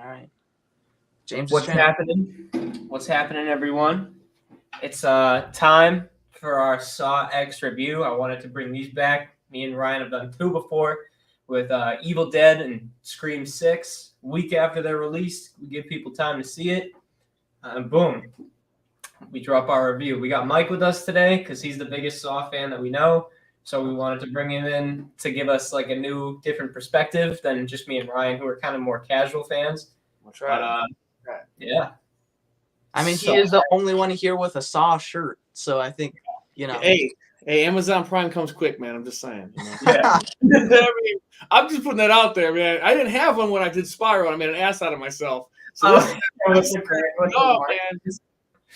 right. James, what's happening? What's happening, everyone? It's time for our Saw X review. I wanted to bring these back. Me and Ryan have done 2 before with Evil Dead and Scream 6. Week after they're released, we give people time to see it. And boom, we drop our review. We got Mike with us today because he's the biggest Saw fan that we know. So we wanted to bring him in to give us like a new, different perspective than just me and Ryan, who are kind of more casual fans. That's right. But, yeah. I mean, he is the only one here with a Saw shirt, so I think, you know. Hey, Amazon Prime comes quick, man. I'm just saying. You know? Yeah. I mean, I'm just putting that out there, man. I didn't have one when I did Spiral. I made an ass out of myself. So man. Just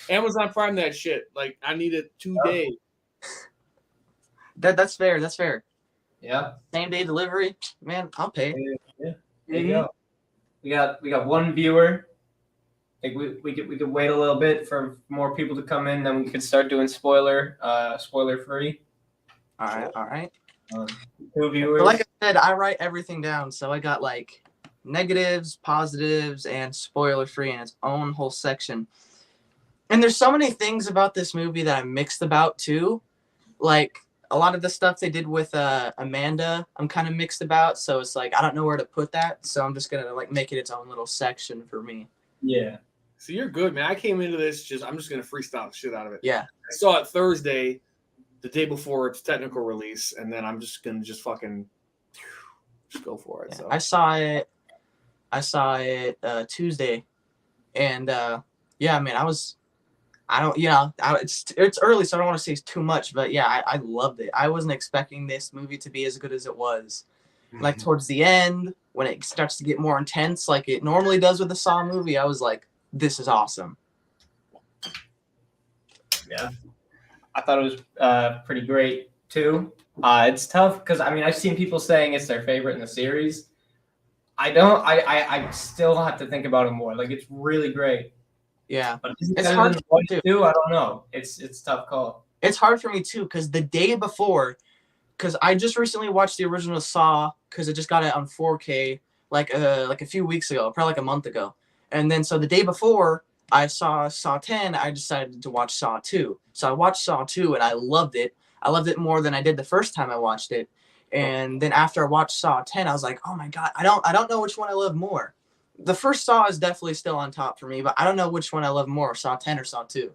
Amazon Prime that shit. Like, I need it 2 days. That's fair. That's fair. Yeah. Same day delivery, man. I'll pay. Yeah. There you go. We got one viewer. I think we could wait a little bit for more people to come in, then we could start doing spoiler free. All right. 2 viewers. But like I said, I write everything down, so I got like negatives, positives, and spoiler free in its own whole section. And there's so many things about this movie that I'm mixed about too. Like a lot of the stuff they did with Amanda, I'm kind of mixed about. So it's like I don't know where to put that. So I'm just gonna like make it its own little section for me. Yeah. So you're good, man. I came into this I'm just gonna freestyle the shit out of it. Yeah. I saw it Thursday, the day before its technical release, and then I'm just gonna fucking go for it. Yeah. So I saw it Tuesday, and yeah, I mean, it's early, so I don't want to say too much, but yeah, I loved it. I wasn't expecting this movie to be as good as it was. Like towards the end, when it starts to get more intense, like it normally does with a Saw movie, I was like, this is awesome. Yeah. I thought it was pretty great too. It's tough because I mean I've seen people saying it's their favorite in the series. I don't. I still have to think about it more. Like it's really great. Yeah, but it's hard to do. I don't know. It's a tough call. It's hard for me too because the day before, because I just recently watched the original Saw because I just got it on 4K like a few weeks ago, probably like a month ago, and then so the day before I saw Saw 10, I decided to watch Saw 2. So I watched Saw 2 and I loved it. I loved it more than I did the first time I watched it. And then after I watched Saw 10, I was like, oh my God, I don't know which one I love more. The first Saw is definitely still on top for me, but I don't know which one I love more, Saw 10 or Saw 2.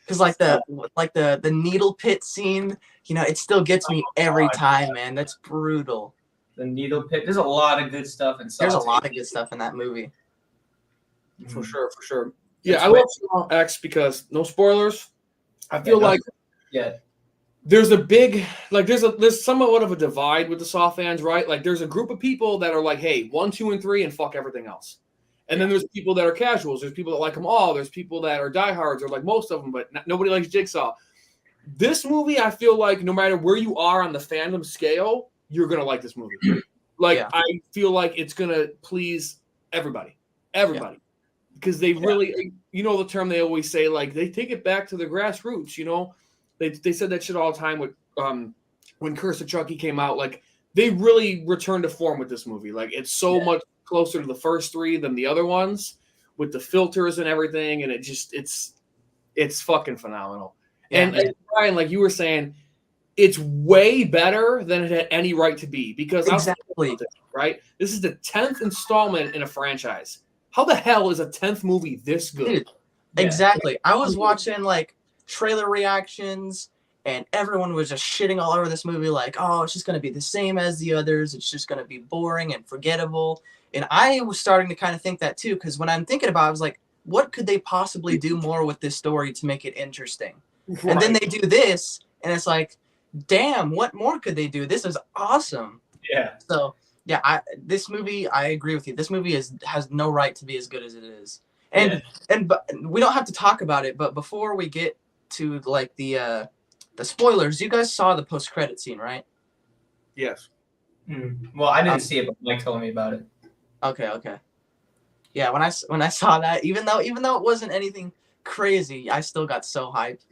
Because like the needle pit scene, you know, it still gets me every time, man. That's brutal. The needle pit. There's a lot of good stuff in Saw. There's a lot of good stuff in that movie. For sure. Yeah, I love Saw X because no spoilers. I feel like there's a big there's somewhat of a divide with the Saw fans, right? Like there's a group of people that are like, hey, 1, 2, and 3, and fuck everything else. And then there's people that are casuals. There's people that like them all. There's people that are diehards or like most of them, but nobody likes Jigsaw. This movie, I feel like no matter where you are on the fandom scale, you're gonna like this movie. I feel like it's gonna please everybody. Because they really, you know, the term they always say, like they take it back to the grassroots. You know, they said that shit all the time with when Curse of Chucky came out. Like they really returned to form with this movie. Like it's so much closer to the first 3 than the other ones with the filters and everything, and it's fucking phenomenal. And Brian, like you were saying, it's way better than it had any right to be because right, this is the 10th installment in a franchise. How the hell is a 10th movie this good? Dude, exactly. I was watching like trailer reactions and everyone was just shitting all over this movie like, oh, it's just going to be the same as the others. It's just going to be boring and forgettable. And I was starting to kind of think that too because when I'm thinking about it, I was like, what could they possibly do more with this story to make it interesting? Right. And then they do this and it's like, damn, what more could they do? This is awesome. Yeah. So yeah, this movie, I agree with you. This movie has no right to be as good as it is. But we don't have to talk about it, but before we get to like the spoilers, you guys saw the post-credit scene, right? Yes. Well, I didn't see it, but Mike told me about it. Okay. Yeah, when I saw that, even though it wasn't anything crazy, I still got so hyped.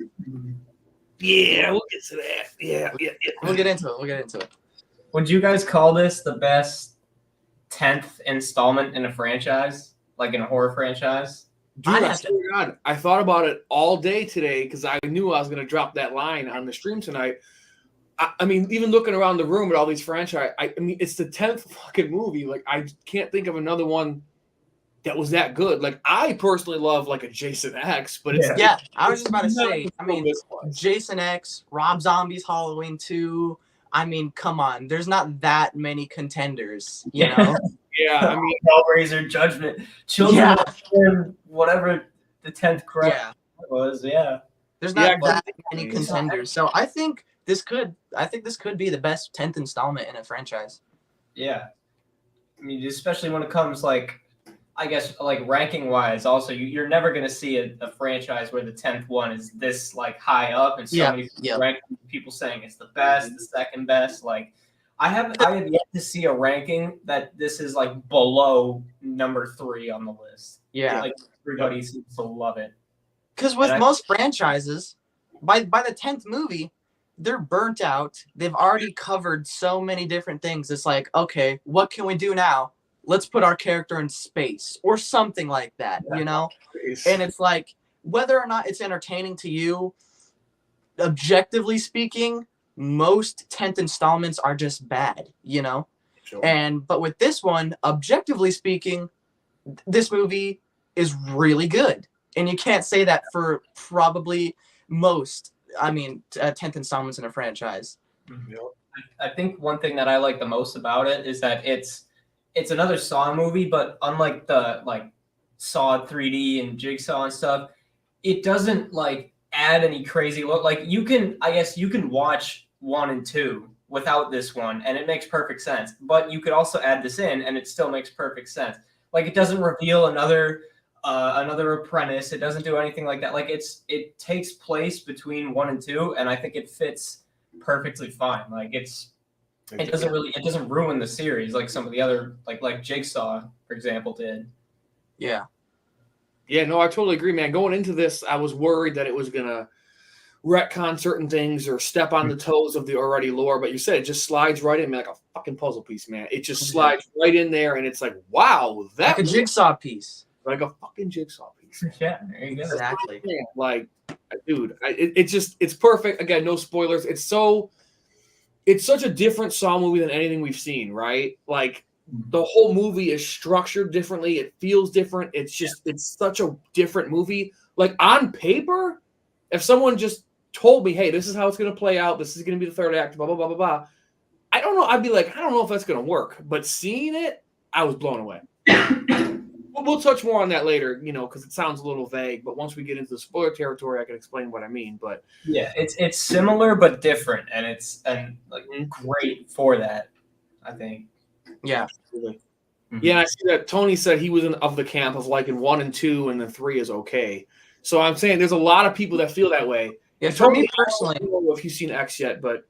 Yeah, we'll get to that. Yeah. We'll get into it. Would you guys call this the best 10th installment in a franchise, like in a horror franchise? Dude, I swear to God, I thought about it all day today because I knew I was going to drop that line on the stream tonight. I mean, even looking around the room at all these franchise, I mean, it's the 10th fucking movie. Like, I can't think of another one that was that good. Like, I personally love like a Jason X, but it's I was just about to say. I mean, Jason X, Rob Zombie's Halloween 2. I mean, come on. There's not that many contenders, you know. I mean, Hellraiser, Judgment, Children of Him, whatever the 10th crap was. Yeah, there's not that many contenders. So I think this could be the best 10th installment in a franchise. Yeah, I mean, especially when it comes like, I guess like ranking wise. Also, you're never gonna see a franchise where the 10th one is this like high up and so many people saying it's the best, the second best. Like, I have yet to see a ranking that this is like below number 3 on the list. Yeah, like everybody seems to love it. Because with most franchises, by the 10th movie, they're burnt out. They've already covered so many different things. It's like, okay, what can we do now? Let's put our character in space or something like that, you know? And it's like, whether or not it's entertaining to you, objectively speaking, most 10th installments are just bad, you know? Sure. But with this one, objectively speaking, this movie is really good. And you can't say that for probably most, 10th installments in a franchise. I think one thing that I like the most about it is that it's another Saw movie, but unlike the like Saw 3D and Jigsaw and stuff, it doesn't like add any crazy look. Like you can watch 1 and 2 without this one, and it makes perfect sense. But you could also add this in, and it still makes perfect sense. Like it doesn't reveal another apprentice. It doesn't do anything like that. Like it takes place between 1 and 2, and I think it fits perfectly fine. Like it doesn't ruin the series like some of the other like Jigsaw, for example, did. Yeah, no, I totally agree, man. Going into this, I was worried that it was gonna retcon certain things or step on the toes of the already lore, but you said it just slides right in, man, like a fucking puzzle piece, man. It just slides right in there, and it's like, wow, that like a jigsaw piece. Like a fucking jigsaw piece. Yeah, there you go. Exactly. Like, dude, it's perfect. Again, no spoilers. It's such a different Saw movie than anything we've seen, right? Like, the whole movie is structured differently. It feels different. It's such a different movie. Like, on paper, if someone just told me, hey, this is how it's going to play out, this is going to be the third act, blah, blah, blah, blah, blah, I don't know. I'd be like, I don't know if that's going to work. But seeing it, I was blown away. We'll touch more on that later, you know, because it sounds a little vague. But once we get into the spoiler territory, I can explain what I mean. But yeah, it's similar but different, and it's great for that, I think. Yeah, absolutely. Mm-hmm. Yeah, I see that Tony said he was of the camp of liking 1 and 2, and then 3 is okay. So I'm saying there's a lot of people that feel that way. Yeah, for me personally, I don't know if you've seen X yet, but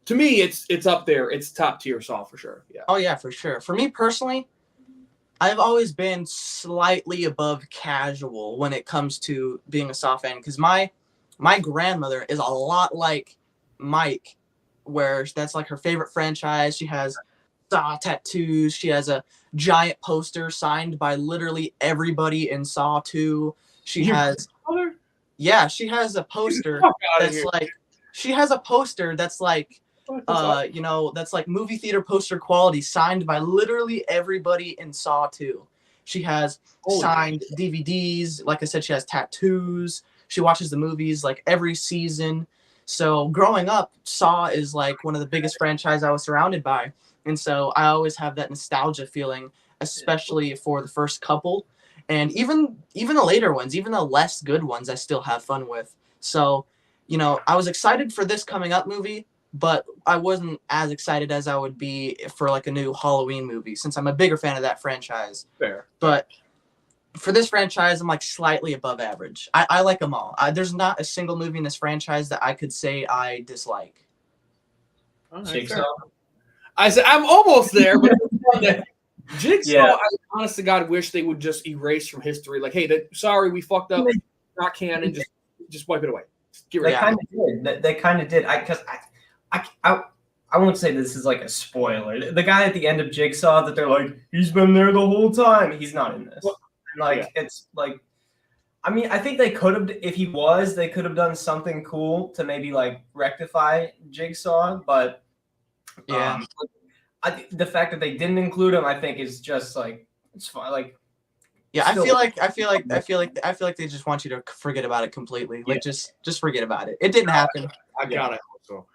to me, it's up there. It's top tier Saw for sure. Yeah. Oh yeah, for sure. For me personally, I've always been slightly above casual when it comes to being a Saw fan, because my grandmother is a lot like Mike, where that's like her favorite franchise. She has Saw tattoos. She has a giant poster signed by literally everybody in Saw 2. She has a poster that's like that's like movie theater poster quality, signed by literally everybody in Saw 2. She has signed DVDs. Like I said, she has tattoos. She watches the movies like every season. So growing up, Saw is like one of the biggest franchises I was surrounded by. And so I always have that nostalgia feeling, especially for the first couple. And even the later ones, even the less good ones, I still have fun with. So, you know, I was excited for this coming up movie, but I wasn't as excited as I would be for like a new Halloween movie, since I'm a bigger fan of that franchise. Fair. But for this franchise, I'm like slightly above average. I like them all. There's not a single movie in this franchise that I could say I dislike. Jigsaw. I said I'm almost there, but Jigsaw, I honest to God wish they would just erase from history. Like, hey, sorry, we fucked up. Not canon. Just wipe it away. Get rid of it. They kind of did. I won't say this is like a spoiler. The guy at the end of Jigsaw that they're like, he's been there the whole time. He's not in this. Well, it's like, I mean, I think they could have, if he was, they could have done something cool to maybe like rectify Jigsaw. But Yeah. The fact that they didn't include him, I think, is just like, it's fine. Like, Yeah, still- I feel like they just want you to forget about it completely. Like just forget about it. It didn't happen. I got it. So,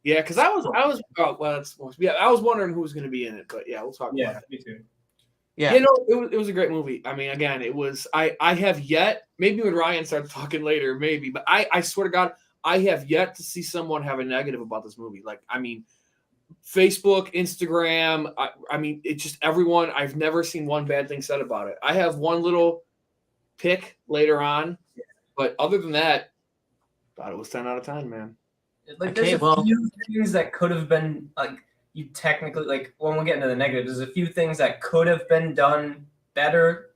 yeah, because I was wondering who was going to be in it, but yeah, we'll talk about it. Me too. Yeah. You know, it was a great movie. I mean, again, it was. I have yet. Maybe when Ryan starts talking later, maybe. But I swear to God, I have yet to see someone have a negative about this movie. Like, I mean, Facebook, Instagram. I mean, it's just everyone. I've never seen one bad thing said about it. I have one little pick later on, but other than that, thought it was 10 out of 10, man. Like, there's a few things that could have been like. You technically, like, when we get into the negatives, there's a few things that could have been done better,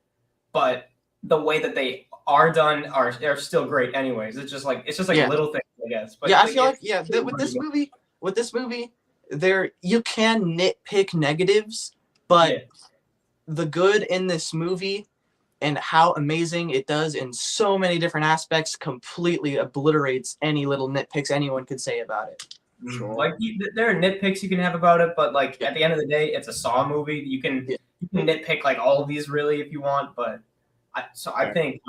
but the way that they are done are still great anyways. It's just like little things, I guess. But yeah, I feel like with this movie, there you can nitpick negatives, but the good in this movie and how amazing it does in so many different aspects completely obliterates any little nitpicks anyone could say about it. Sure. Like, there are nitpicks you can have about it, but like at the end of the day, it's a Saw movie. You can nitpick like all of these really if you want, but I think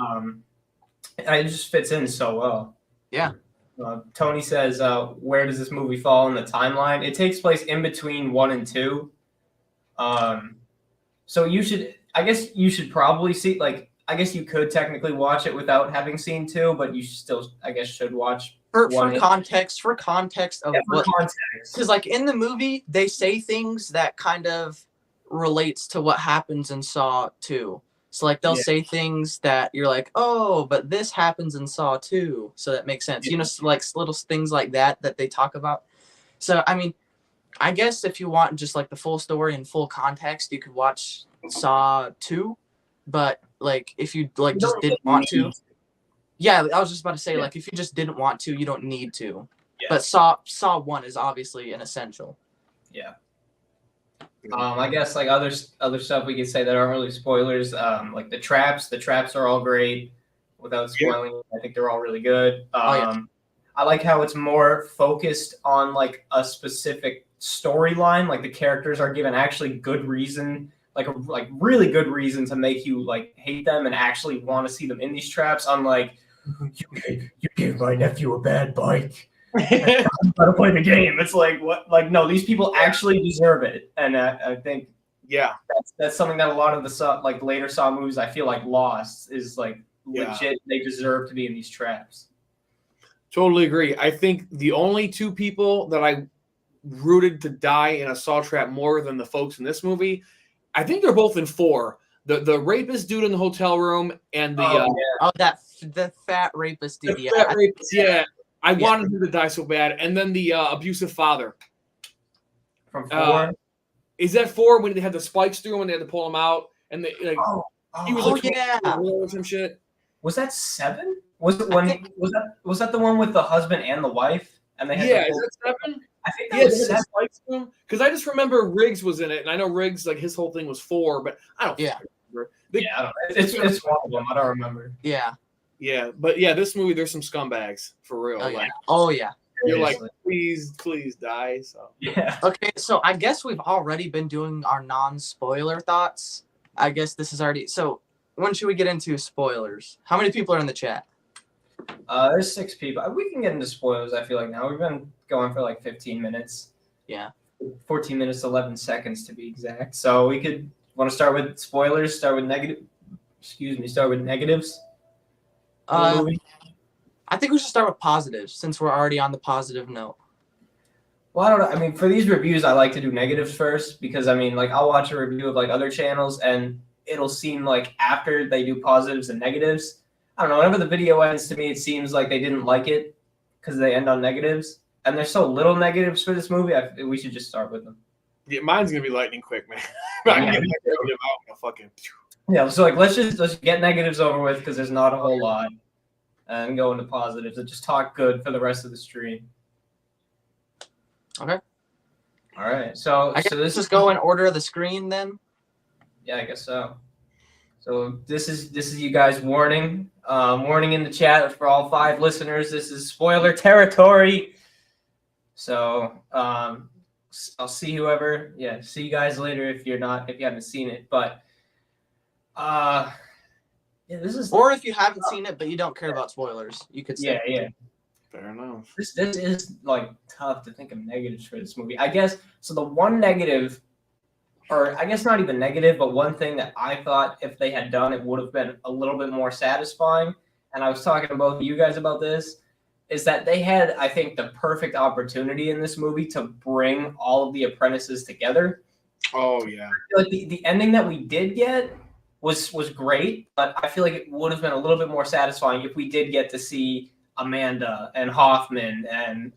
it just fits in so well. Yeah. Tony says, where does this movie fall in the timeline? It takes place in between 1 and 2. So I guess you should probably see, like, I guess you could technically watch it without having seen 2, but you still, I guess, should watch. For context of what, context. Because like in the movie, they say things that kind of relates to what happens in Saw 2. So like they'll say things that you're like, oh, but this happens in Saw 2, so that makes sense. You know, like little things like that they talk about. So I mean, I guess if you want just like the full story and full context, you could watch Saw 2. But like if you like just didn't want to. Yeah, I was just about to say, like, if you just didn't want to, you don't need to. Yeah. But Saw 1 is obviously an essential. Yeah. I guess like other stuff we could say that aren't really spoilers. Like the traps are all great. Without spoiling, I think they're all really good. I like how it's more focused on like a specific storyline. Like the characters are given actually good reason. Like really good reason to make you like hate them and actually want to see them in these traps. Unlike you gave my nephew a bad bike. I'm gonna play the game. It's like what? Like no, these people actually deserve it, and I think that's something that a lot of the Saw, like later Saw movies I feel like lost is like legit. They deserve to be in these traps. Totally agree. I think the only two people that I rooted to die in a Saw trap more than the folks in this movie. I think they're both in 4. The rapist dude in the hotel room and the fat rapist dude. I wanted him to die so bad. And then the abusive father. From 4? Is that 4 when they had the spikes through him and they had to pull him out? And they like he was or some shit. Was that 7? Was it when was that the one with the husband and the wife? And they had is that 7? I think that was 7. Because I just remember Riggs was in it, and I know Riggs like his whole thing was 4, but I don't remember. I don't know. It's one of them. I don't remember. Yeah. Yeah, but this movie there's some scumbags for real. Oh yeah. You're like, please die. So yeah. Okay, so I guess we've already been doing our non-spoiler thoughts. I guess this is already. So when should we get into spoilers? How many people are in the chat? There's 6 people. We can get into spoilers. I feel like now we've been going for like 15 minutes. Yeah. 14 minutes 11 seconds to be exact. So we could want to start with spoilers. Start with negatives. I think we should start with positives since we're already on the positive note. Well, I don't know. I mean, for these reviews, I like to do negatives first because I mean, like I'll watch a review of like other channels and it'll seem like after they do positives and negatives. I don't know. Whenever the video ends, to me, it seems like they didn't like it because they end on negatives. And there's so little negatives for this movie. We should just start with them. Yeah, mine's gonna be lightning quick, man. Yeah, so like let's get negatives over with because there's not a whole lot, and go into positives and just talk good for the rest of the stream. Okay. All right. So I guess this just go in order of the screen then. Yeah, I guess so. So this is you guys warning in the chat for all 5 listeners. This is spoiler territory. So I'll see whoever. Yeah, see you guys later if you haven't seen it. But yeah, this is. Or if you haven't seen it but you don't care about spoilers, you could say. Yeah. Fair enough. This is like tough to think of negatives for this movie. I guess so. The one negative, or I guess not even negative, but one thing that I thought if they had done, it would have been a little bit more satisfying. And I was talking to both of you guys about this, is that they had, I think, the perfect opportunity in this movie to bring all of the apprentices together. Oh yeah. I feel like the ending that we did get was great, but I feel like it would have been a little bit more satisfying if we did get to see Amanda and Hoffman and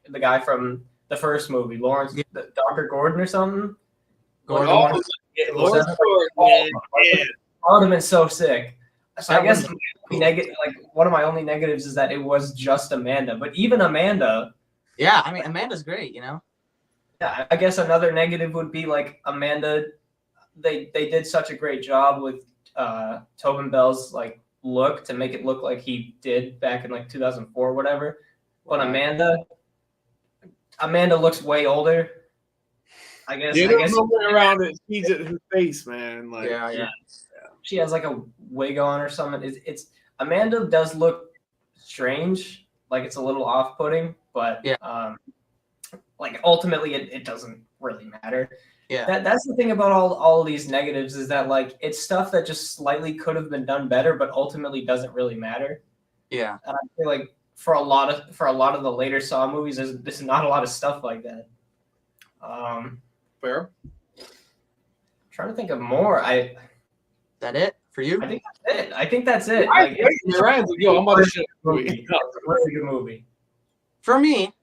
the guy from the first movie, Lawrence, Dr. Gordon or something. Lord Gordon. Yeah. I would have been so sick. So I guess one of my only negatives is that it was just Amanda. But even Amanda. Yeah, I mean Amanda's great, you know. Yeah, I guess another negative would be like Amanda. They did such a great job with Tobin Bell's like look to make it look like he did back in like 2004 or whatever. But Amanda looks way older. I guess no way around it. He's at his face, man. Like Yeah. She has like a wig on or something. It's Amanda does look strange, like it's a little off-putting, but like ultimately it doesn't really matter. Yeah. That's the thing about all these negatives is that like it's stuff that just slightly could have been done better, but ultimately doesn't really matter. Yeah. And I feel like for a lot of the later Saw movies, there's not a lot of stuff like that. Fair. Trying to think of more. That it for you? I think that's it. I'm about to show movie. It's a really good movie. For me,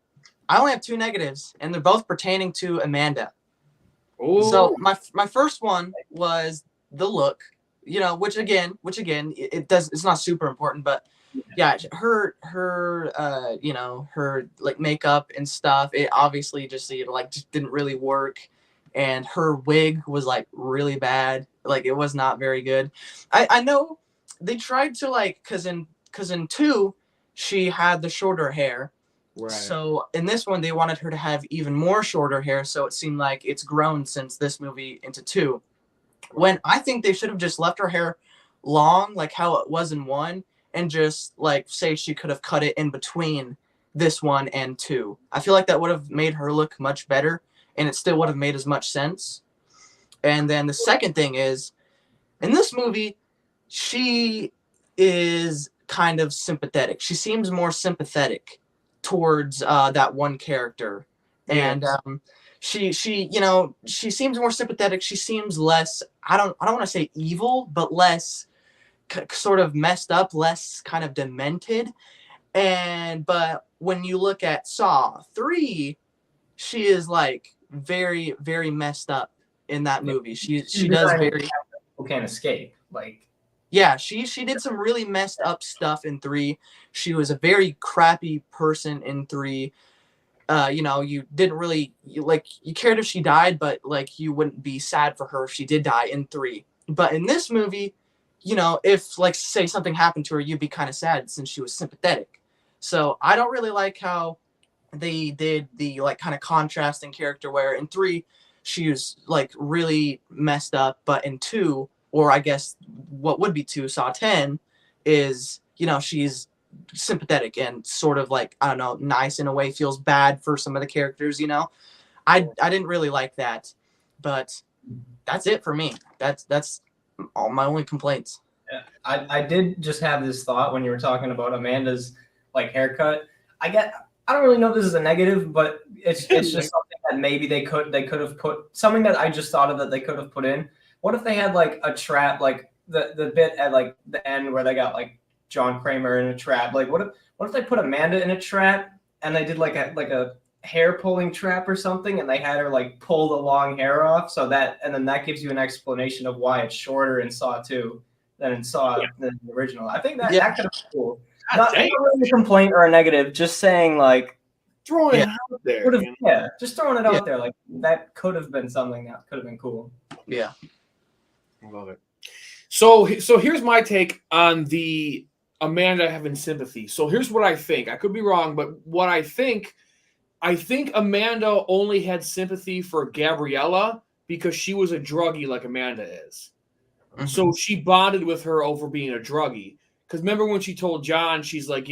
I only have 2 negatives, and they're both pertaining to Amanda. Ooh. So my first one was the look, you know, which again, it's not super important, but yeah, her you know, her like makeup and stuff, it obviously just didn't really work, and her wig was like really bad, like it was not very good. I know they tried to like, cause in 2 she had the shorter hair. Right. So in this one, they wanted her to have even more shorter hair, so it seemed like it's grown since this movie into 2. When I think they should have just left her hair long, like how it was in 1, and just like say she could have cut it in between this one and 2. I feel like that would have made her look much better, and it still would have made as much sense. And then the second thing is, in this movie, she is kind of sympathetic. She seems more sympathetic towards that one character, and she you know, she seems more sympathetic. She seems less, I don't want to say evil, but less sort of messed up, less kind of demented. But when you look at Saw 3, she is like very, very messed up in that movie. She does very, people can't escape, like. Yeah, she did some really messed up stuff in 3. She was a very crappy person in 3. You know, you didn't really you cared if she died, but like you wouldn't be sad for her if she did die in 3. But in this movie, you know, if like say something happened to her, you'd be kind of sad since she was sympathetic. So I don't really like how they did the like kind of contrasting character where in 3 she was like really messed up, but in 2, or I guess what would be 2, Saw 10, is, you know, she's sympathetic and sort of like, I don't know, nice in a way, feels bad for some of the characters, you know. I didn't really like that, but that's it for me. That's all my only complaints. Yeah, I did just have this thought when you were talking about Amanda's like haircut. I don't really know if this is a negative, but it's just something that maybe they could have put, something that I just thought of that they could have put in. What if they had like a trap, like the bit at like the end where they got like John Kramer in a trap? Like what if they put Amanda in a trap and they did like a hair pulling trap or something, and they had her like pull the long hair off, and then that gives you an explanation of why it's shorter in Saw 2 than in Saw than the original. I think that could have been cool. Not really a complaint or a negative, just saying like throwing it out there. Yeah, just throwing it out there. Like that could have been something that could have been cool. Yeah. I love it. So here's my take on the Amanda having sympathy. So here's what I think. I could be wrong, but what I think Amanda only had sympathy for Gabriella because she was a druggie like Amanda is. Mm-hmm. So she bonded with her over being a druggie. Because remember when she told John, she's like,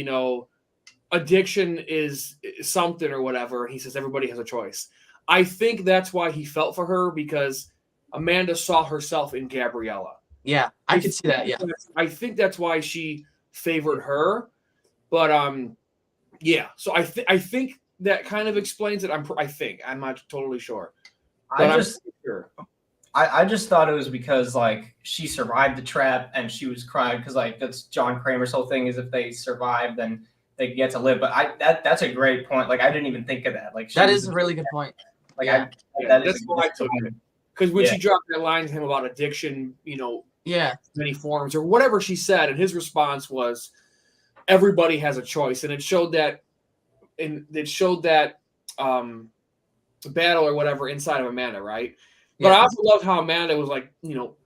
addiction is something or whatever. And he says, everybody has a choice. I think that's why he felt for her, because Amanda saw herself in Gabriella. Yeah, I could see that. Yeah, I think that's why she favored her. But yeah. So I think that kind of explains it. I'm not totally sure. But I just thought it was because like she survived the trap and she was crying because like that's John Kramer's whole thing is if they survive then they get to live. But that's a great point. Like I didn't even think of that. Like that is a really good point. Like that's why I took it. Because when she dropped that line to him about addiction, many forms or whatever she said, and his response was, "Everybody has a choice," and it showed that, battle or whatever inside of Amanda, right? But I also loved how Amanda was like,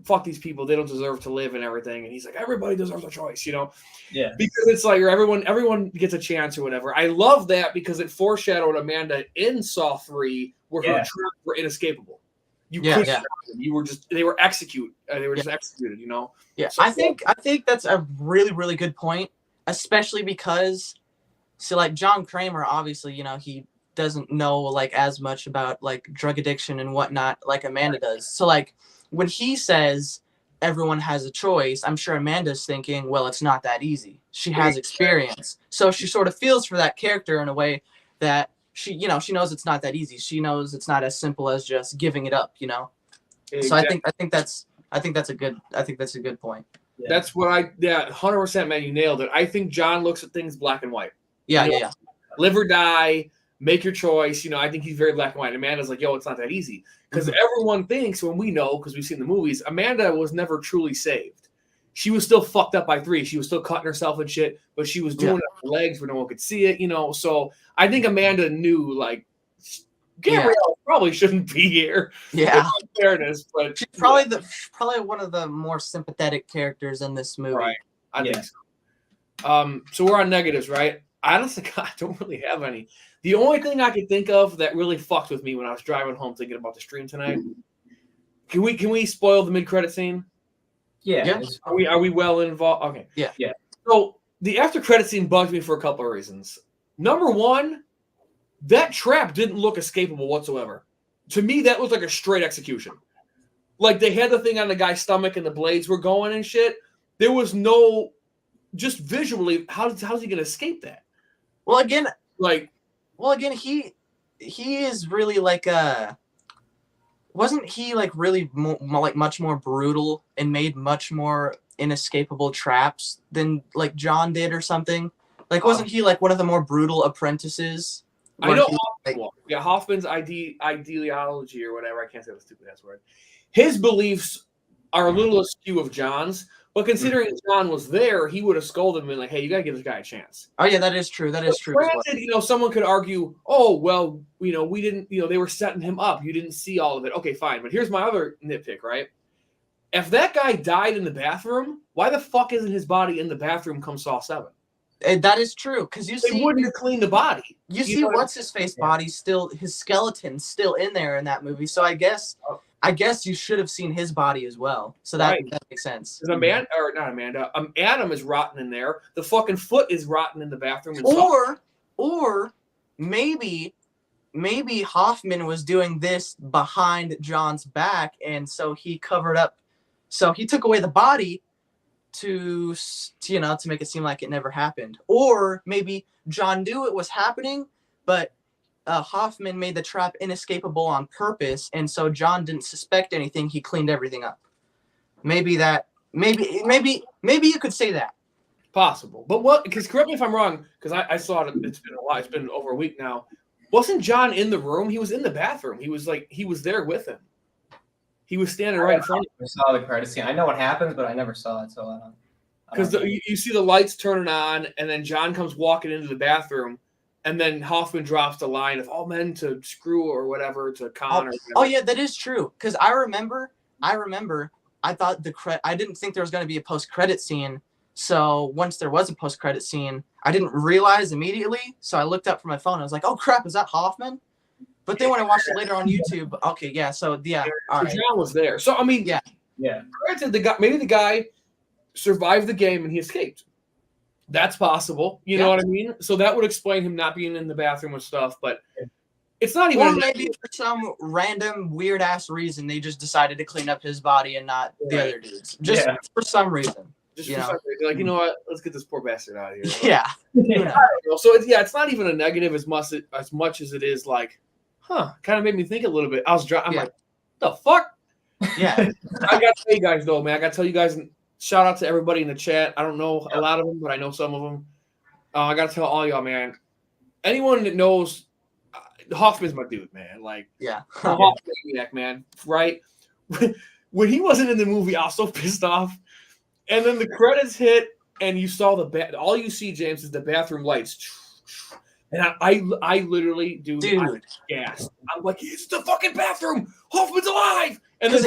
fuck these people, they don't deserve to live and everything, and he's like, everybody deserves a choice, Yeah. Because it's like everyone gets a chance or whatever. I love that because it foreshadowed Amanda in Saw 3 where her traps were inescapable. You couldn't stop them. They were just executed, Yeah, so I think that's a really, really good point, especially because, like John Kramer, obviously, he doesn't know like as much about like drug addiction and whatnot like Amanda does. So like when he says everyone has a choice, I'm sure Amanda's thinking, well, it's not that easy. She has experience. So she sort of feels for that character in a way that she knows it's not that easy. She knows it's not as simple as just giving it up, Exactly. So I think that's a good point. Yeah. That's what 100%, man, you nailed it. I think John looks at things black and white. Yeah. Live or die, make your choice. I think he's very black and white. Amanda's like, yo, it's not that easy. Because everyone thinks, when we know, because we've seen the movies, Amanda was never truly saved. She was still fucked up by 3. She was still cutting herself and shit, but she was doing it with her legs where no one could see it, So I think Amanda knew, like, Gabrielle probably shouldn't be here. Yeah. In fairness, but she's probably one of the more sympathetic characters in this movie. Right. I think so. So we're on negatives, right? Honestly, I don't really have any. The only thing I could think of that really fucked with me when I was driving home thinking about the stream tonight. Can we spoil the mid-credit scene? Yeah. Are we well involved? Okay. Yeah. So the after-credit scene bugged me for a couple of reasons. Number one, that trap didn't look escapable whatsoever. To me, that was like a straight execution. Like they had the thing on the guy's stomach and the blades were going and shit. There was no, just visually, how's he going to escape that? Well, again, he is really like wasn't he like really like much more brutal and made much more inescapable traps than like John did or something? Like, wasn't he like one of the more brutal apprentices? I know. Hoffman's ideology or whatever. I can't say the stupid ass word. His beliefs are a little askew of John's. But considering John was there, he would have scolded him and been like, hey, you got to give this guy a chance. Oh, yeah, that is true. That is true. Granted, someone could argue, oh, well, we didn't, they were setting him up. You didn't see all of it. Okay, fine. But here's my other nitpick, right? If that guy died in the bathroom, why the fuck isn't his body in the bathroom come Saw 7? That is true. Because they wouldn't have cleaned the body. You see what's-his-face body still, his skeleton's still in there in that movie. So I guess you should have seen his body as well. So that makes sense. Adam is rotten in there. The fucking foot is rotten in the bathroom. Or maybe Hoffman was doing this behind John's back, and so he covered up. So he took away the body to make it seem like it never happened. Or maybe John knew it was happening, but Hoffman made the trap inescapable on purpose, and so John didn't suspect anything. He cleaned everything up. Maybe you could say that. Possible, but what? Because correct me if I'm wrong. Because I saw it. It's been a while. It's been over a week now. Wasn't John in the room? He was in the bathroom. He was there with him. He was standing right in front of him. I saw the credit scene. I know what happens, but I never saw it, so I don't. Because you see the lights turning on, and then John comes walking into the bathroom. And then Hoffman drops the line of all men to screw or whatever to Khan. Oh yeah, that is true. Because I remember. I thought I didn't think there was going to be a post-credit scene. So once there was a post-credit scene, I didn't realize immediately. So I looked up from my phone. I was like, "Oh crap, is that Hoffman?" But then when I watched it later on YouTube, okay, yeah. So yeah, all right. John was there. So I mean, yeah. Granted, the guy survived the game and he escaped. That's possible. You know what I mean? So that would explain him not being in the bathroom and stuff. But it's not even. Or maybe for some random weird ass reason they just decided to clean up his body and not the other dudes. Just for some reason. Just for some reason. Like, you know what? Let's get this poor bastard out of here. Yeah. So it's not even a negative as much as it is like, kind of made me think a little bit. I'm like, the fuck? Yeah. I got to tell you guys though, man. I got to tell you guys, shout out to everybody in the chat. I don't know a lot of them, but I know some of them. I got to tell all y'all, man. Anyone that knows, Hoffman's my dude, man. Like, Hoffman, man. Right? When he wasn't in the movie, I was so pissed off. And then the credits hit, and you saw all you see, James, is the bathroom lights. And I literally, dude. Gasped. I'm like, it's the fucking bathroom. Hoffman's alive. And then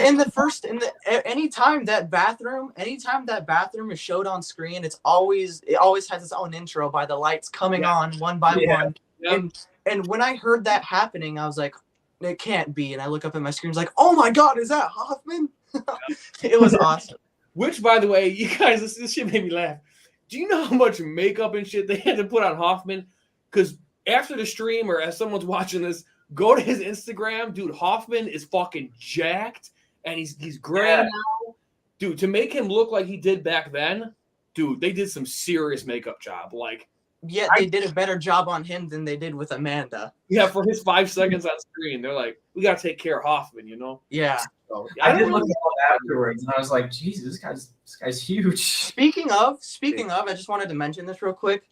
anytime that bathroom is showed on screen, it always has its own intro by the lights coming on one by one. Yeah. And when I heard that happening, I was like, it can't be. And I look up at my screen, like, oh my god, is that Hoffman? It was awesome. Which, by the way, you guys, this shit made me laugh. Do you know how much makeup and shit they had to put on Hoffman? Because after the stream, or as someone's watching this, go to his Instagram. Dude, Hoffman is fucking jacked, and he's gray now. Dude, to make him look like he did back then, dude, they did some serious makeup job. Like, yeah, they did a better job on him than they did with Amanda. Yeah, for his 5 seconds on screen, they're like, we got to take care of Hoffman, you know? Yeah. So, I did look at him afterwards, and I was like, Jesus, this guy's huge. Speaking of, I just wanted to mention this real quick.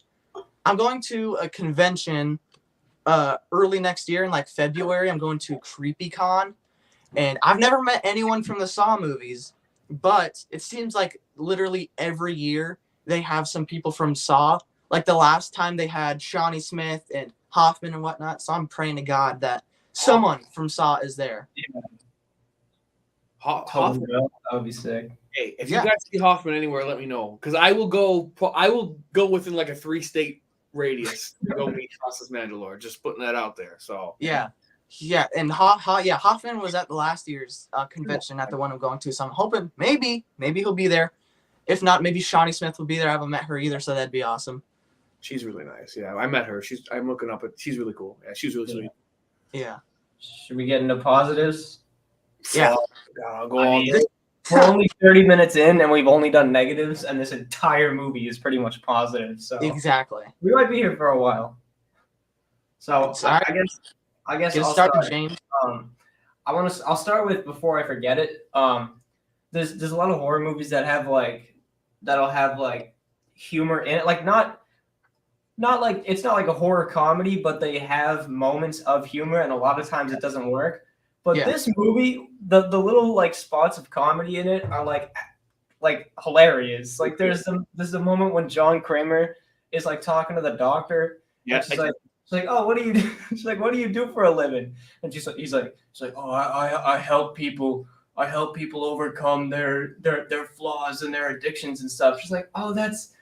I'm going to a convention early next year in like February. I'm going to CreepyCon, and I've never met anyone from the Saw movies, but it seems like literally every year they have some people from Saw. Like the last time they had Shawnee Smith and Hoffman and whatnot. So I'm praying to God that someone from Saw is there. Yeah. Hoffman, that would be sick. Hey, if you guys see Hoffman anywhere, let me know, because I will go within like a 3-state radius to go meet Costas Mandalore. Just putting that out there. So yeah, and Hoffman was at the last year's convention at the one I'm going to. So I'm hoping maybe he'll be there. If not, maybe Shawnee Smith will be there. I haven't met her either, so that'd be awesome. She's really nice. Yeah, I met her. I'm looking up at. She's really cool. Yeah, she's really sweet. Yeah. Should we get into positives? Yeah. I'll go on. We're only 30 minutes in, and we've only done negatives, and this entire movie is pretty much positive. So exactly, we might be here for a while. So I guess I'll start. James. I'll start with, before I forget it. There's a lot of horror movies that'll have humor in it, like not like, it's not like a horror comedy, but they have moments of humor, and a lot of times it doesn't work. But this movie, the little like spots of comedy in it are like hilarious. Like there's a moment when John Kramer is like talking to the doctor. Yeah. She's like, oh, what do you do? She's like, what do you do for a living? And she's like, oh, I help people. I help people overcome their flaws and their addictions and stuff. She's like, oh, that's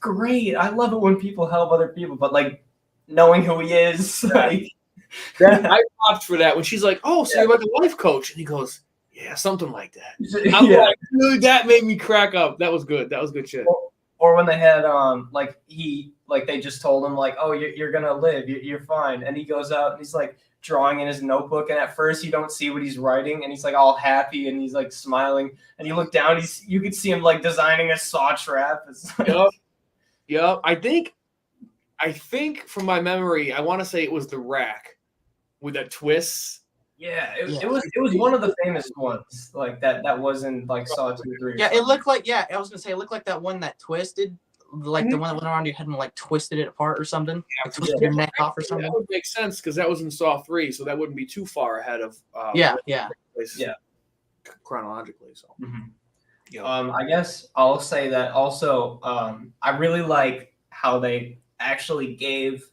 great. I love it when people help other people, but like knowing who he is, like. I popped for that when she's like, "Oh, so you're like a life coach," and he goes, "Yeah, something like that." I'm like, dude, that made me crack up. That was good. That was good shit. Or when they had they just told him like, "Oh, you're gonna live. You're fine," and he goes out and he's like drawing in his notebook, and at first you don't see what he's writing, and he's like all happy and he's like smiling, and you look down, you could see him like designing a saw trap. Yep. I think from my memory, I want to say it was the rack with that twist. Yeah, it was one of the famous ones, like that wasn't like Saw 2 or 3. Yeah, it looked like I was gonna say it looked like that one that twisted, like the one that went around your head and like twisted it apart or something. Yeah, like twisted your neck off or something. That would make sense because that was in Saw 3, so that wouldn't be too far ahead of chronologically. So I guess I'll say that also. I really like how they actually gave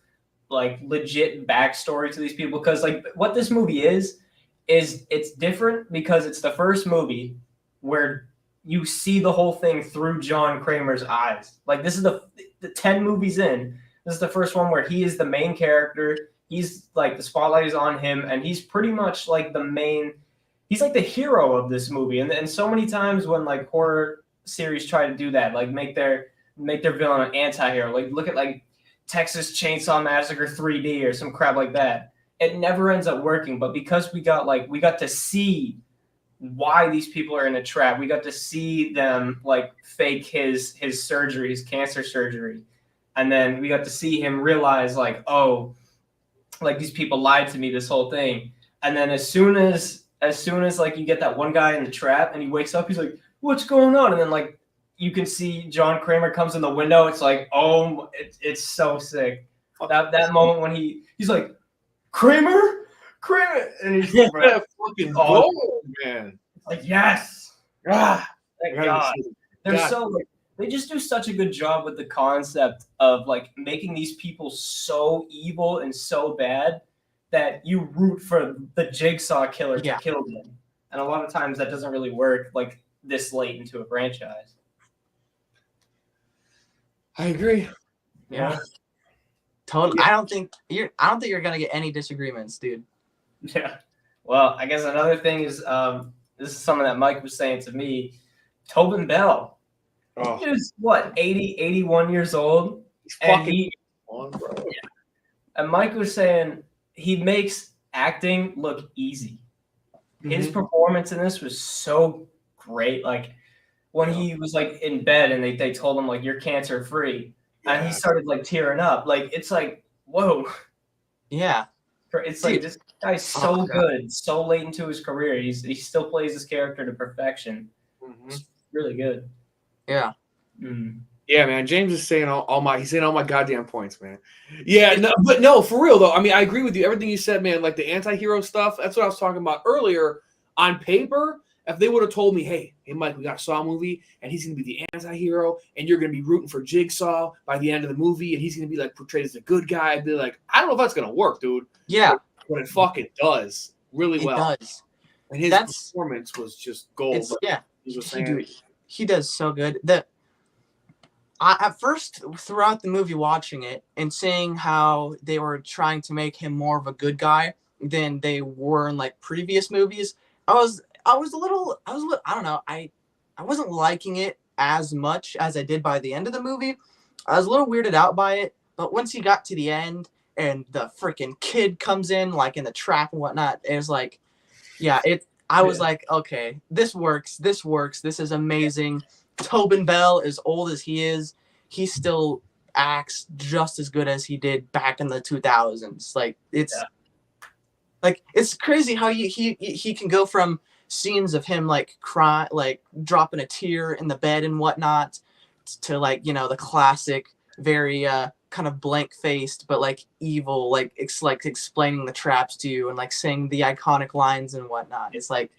like legit backstory to these people, because like what this movie is it's different because it's the first movie where you see the whole thing through John Kramer's eyes. Like this is the 10 movies in. This is the first one where he is the main character. He's like the spotlight is on him, and he's pretty much like the main. He's like the hero of this movie. And so many times when like horror series try to do that, like make their villain an anti-hero. Like look at like Texas Chainsaw Massacre 3D or some crap like that. It never ends up working. But because we got to see why these people are in a trap, we got to see them like fake his surgery, his cancer surgery. And then we got to see him realize like, oh, like these people lied to me this whole thing. And then as soon as like you get that one guy in the trap and he wakes up, he's like, what's going on? And then like you can see John Kramer comes in the window. It's like, oh, it's so sick. That moment when he's like, Kramer, and he's like, fucking gold, man. Like, yes. Thank God. They just do such a good job with the concept of like making these people so evil and so bad that you root for the Jigsaw killer to kill them. And a lot of times that doesn't really work like this late into a franchise. I agree. Yeah. Totally. I don't think you're gonna get any disagreements, dude. Yeah. Well, I guess another thing is this is something that Mike was saying to me. Tobin Bell. Oh. He was what, 80, 81 years old? He's fucking on, bro. Yeah. And Mike was saying he makes acting look easy. His performance in this was so great. Like when he was like in bed and they told him like you're cancer free, and he started like tearing up. Like it's like, whoa. Yeah. It's like this guy's so good, so late into his career. He still plays his character to perfection. It's really good. Yeah. Yeah, man. James is saying all my goddamn points, man. Yeah, no, for real though. I mean, I agree with you. Everything you said, man. Like the anti-hero stuff. That's what I was talking about earlier. On paper, if they would have told me, hey, Mike, we got a Saw movie, and he's gonna be the anti-hero, and you're gonna be rooting for Jigsaw by the end of the movie, and he's gonna be like portrayed as a good guy, I'd be like, I don't know if that's gonna work, dude. Yeah. But it fucking does really well. It does. And his performance was just gold. He does so good. At first, throughout the movie, watching it and seeing how they were trying to make him more of a good guy than they were in like previous movies, I was a little, I don't know, I wasn't liking it as much as I did by the end of the movie. I was a little weirded out by it, but once he got to the end and the freaking kid comes in like in the trap and whatnot, it was like, I was like, okay, this works. This is amazing. Tobin Bell, as old as he is, he still acts just as good as he did back in the 2000s. Like it's crazy how he can go from scenes of him like cry, like dropping a tear in the bed and whatnot, to like, you know, the classic, very kind of blank faced but like evil, like explaining the traps to you and like saying the iconic lines and whatnot. It's like,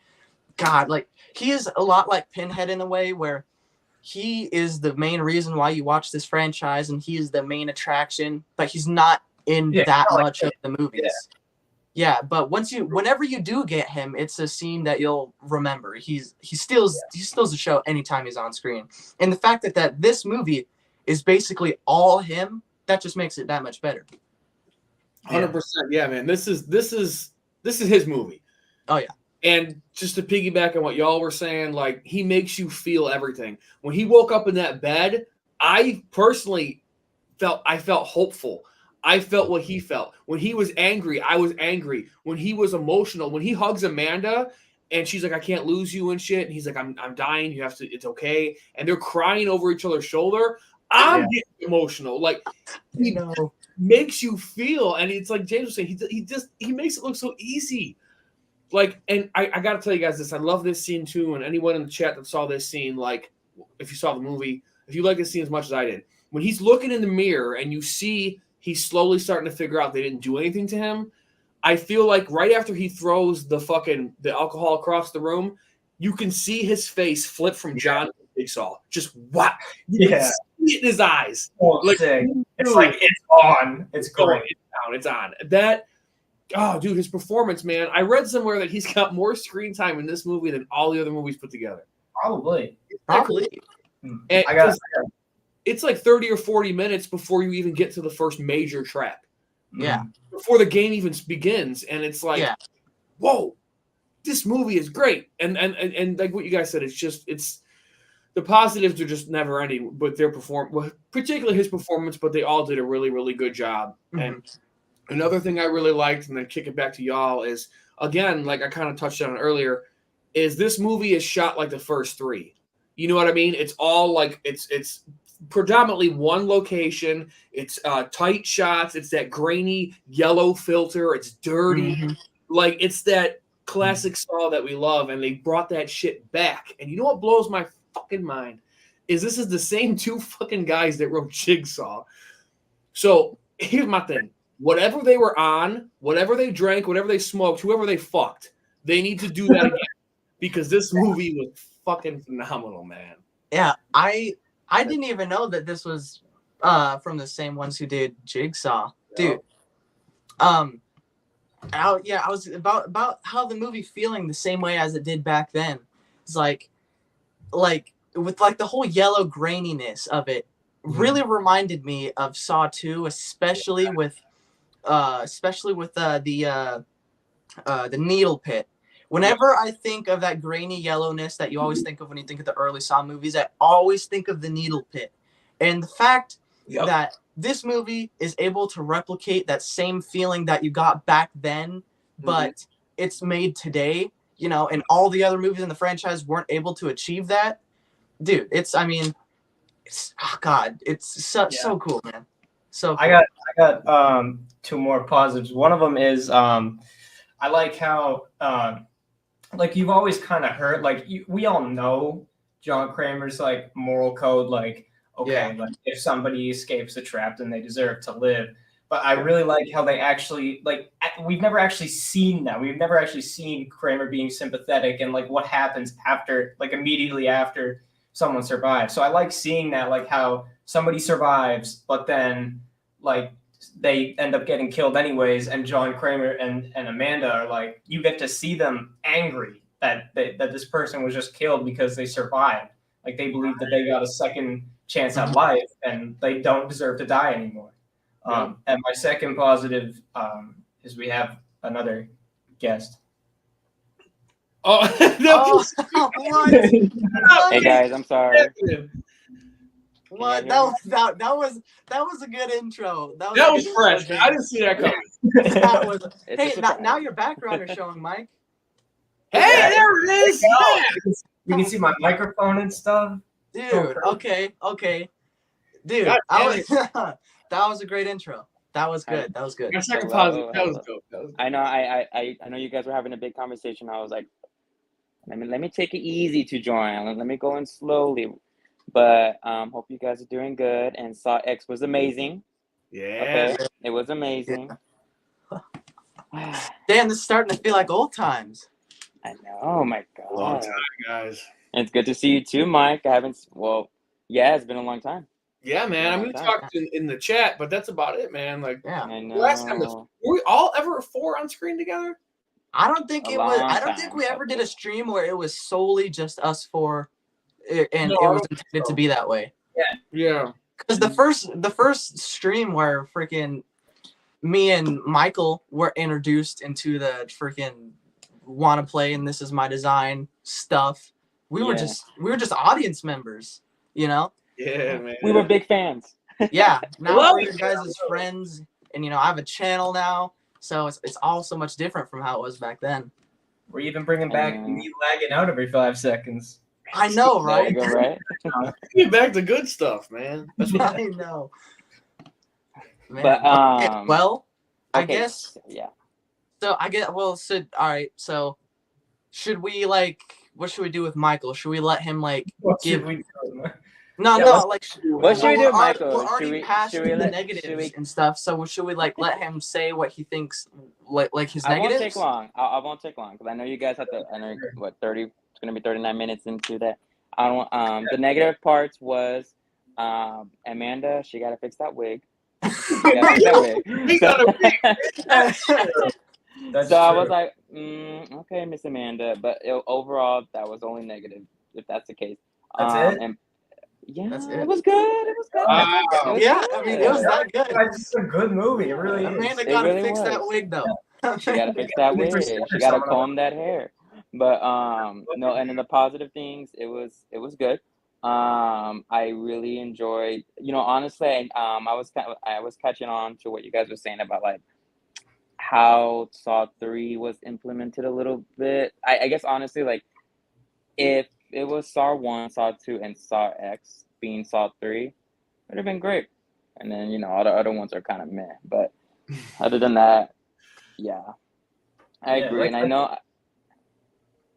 God, like he is a lot like Pinhead in a way where he is the main reason why you watch this franchise and he is the main attraction, but he's not in that much of the movies. Yeah, but whenever you do get him, it's a scene that you'll remember. He steals the show anytime he's on screen. And the fact that this movie is basically all him, that just makes it that much better. 100%. Yeah, man. This is his movie. Oh yeah. And just to piggyback on what y'all were saying, like he makes you feel everything. When he woke up in that bed, I personally felt hopeful. I felt what he felt. When he was angry, I was angry. When he was emotional, when he hugs Amanda and she's like, I can't lose you and shit. And he's like, I'm dying. You have to, it's okay. And they're crying over each other's shoulder. I'm getting emotional. Like he makes you feel. And it's like James was saying, he makes it look so easy. Like, and I got to tell you guys this. I love this scene too. And anyone in the chat that saw this scene, like if you saw the movie, if you like this scene as much as I did, when he's looking in the mirror and you see he's slowly starting to figure out they didn't do anything to him. I feel like right after he throws the alcohol across the room, you can see his face flip from John to Jigsaw. Just what? You can see it in his eyes. Like, it's like, it's on. It's going. down. It's on. That, oh, dude, his performance, man. I read somewhere that he's got more screen time in this movie than all the other movies put together. Probably. And it's like 30 or 40 minutes before you even get to the first major trap. Yeah. Before the game even begins. And it's like, whoa, this movie is great. And like what you guys said, it's the positives are just never ending, but particularly his performance, but they all did a really, really good job. And another thing I really liked, and then kick it back to y'all, is, again, like I kind of touched on it earlier, is this movie is shot like the first three. You know what I mean? It's all like it's predominantly one location. It's tight shots. It's that grainy yellow filter. It's dirty. Like, it's that classic Saw that we love, and they brought that shit back. And you know what blows my fucking mind is this is the same two fucking guys that wrote Jigsaw. So here's my thing. Whatever they were on, whatever they drank, whatever they smoked, whoever they fucked, they need to do that again. Because this movie was fucking phenomenal, man. Yeah, I didn't even know that this was from the same ones who did Jigsaw, dude. I was about how the movie feeling the same way as it did back then. It's like with like the whole yellow graininess of it really reminded me of Saw 2, especially with the needle pit. Whenever I think of that grainy yellowness that you always think of when you think of the early Saw movies, I always think of the needle pit. And the fact that this movie is able to replicate that same feeling that you got back then, but it's made today, you know, and all the other movies in the franchise weren't able to achieve that. Dude, it's so cool, man. So cool. I got two more positives. One of them is I like how like you've always kind of heard, like we all know John Kramer's like moral code, like like if somebody escapes the trap, then they deserve to live. But I really like how they actually, like, we've never actually seen that. We've never actually seen Kramer being sympathetic and like what happens after, like immediately after someone survives. So I like seeing that, like how somebody survives, but then like they end up getting killed anyways, and John Kramer and Amanda are like, you get to see them angry that this person was just killed because they survived. Like they believe that they got a second chance at life and they don't deserve to die anymore. And my second positive is we have another guest. What? Hey guys, I'm sorry. What? That was a good intro. That was fresh. I didn't see that coming. Hey, now your background is showing, Mike. Hey, there it is. You can see my microphone and stuff. Dude, okay. Dude, that was a great intro. That was good. My second positive. That was dope. I know you guys were having a big conversation. I was like, let me take it easy to join. Let me go in slowly. But hope you guys are doing good. And Saw X was amazing. Yeah. Okay? It was amazing. Damn, this is starting to feel like old times. I know. Oh my God. Long time, guys. And it's good to see you too, Mike. It's been a long time. Yeah, man. I'm going to talk in the chat, but that's about it, man. Like, I know. Last time were we all ever four on screen together? I don't think we ever did a stream where it was solely just us four, and it was intended to be that way. Yeah. Because the first stream where freaking me and Michael were introduced into the freaking want to play and this is my design stuff. We were just audience members, you know. Yeah, man. We were big fans. Yeah. Now we're your guys' friends, and I have a channel now, so it's all so much different from how it was back then. We're even bringing back me lagging out every 5 seconds. I know, right? There you go, right? Get back to good stuff, man. That's what I know. Man. But I guess. Yeah. So all right. So should we what should we do with Michael? Should we let him give? No. What should we do, Michael? We're already past the negatives and stuff. So should we let him say what he thinks, like his negatives? I won't take long. I won't take long because I know you guys have to. I know 30. It's gonna be 39 minutes into that. I don't. The negative parts was Amanda. She got to fix that wig. He got a wig. That's So I true. was like, okay, Miss Amanda, but overall, that was only negative, if that's the case. That's it? And yeah, That's it it. was good. It was good. Wow. It was Yeah, I mean, it was good. that good. It's just a good movie. It really is. Amanda It gotta really fix that was. wig though. She gotta fix Yeah, that wig. 100% She or gotta something. comb that hair. But no, and in the positive things, it was good. I really enjoyed. Honestly, I was catching on to what you guys were saying about like how Saw 3 was implemented a little bit. I guess honestly, like if it was Saw 1, Saw 2, and Saw X being Saw 3, it would have been great. And then, all the other ones are kind of meh. But other than that, yeah. I Yeah, agree. And I know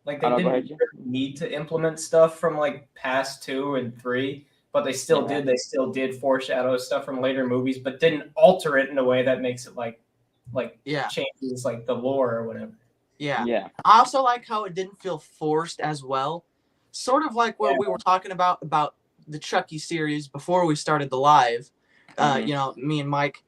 Like Oh, they no, go didn't ahead, Jim. need to implement stuff from like past 2 and 3, but they still Yeah. did. They still did foreshadow stuff from later movies, but didn't alter it in a way that makes it like Yeah, changes like the lore or whatever. yeah. Yeah. I also like how it didn't feel forced as well. Sort of like what we were talking about the Chucky series before we started the live. Mhm. Me and Mike,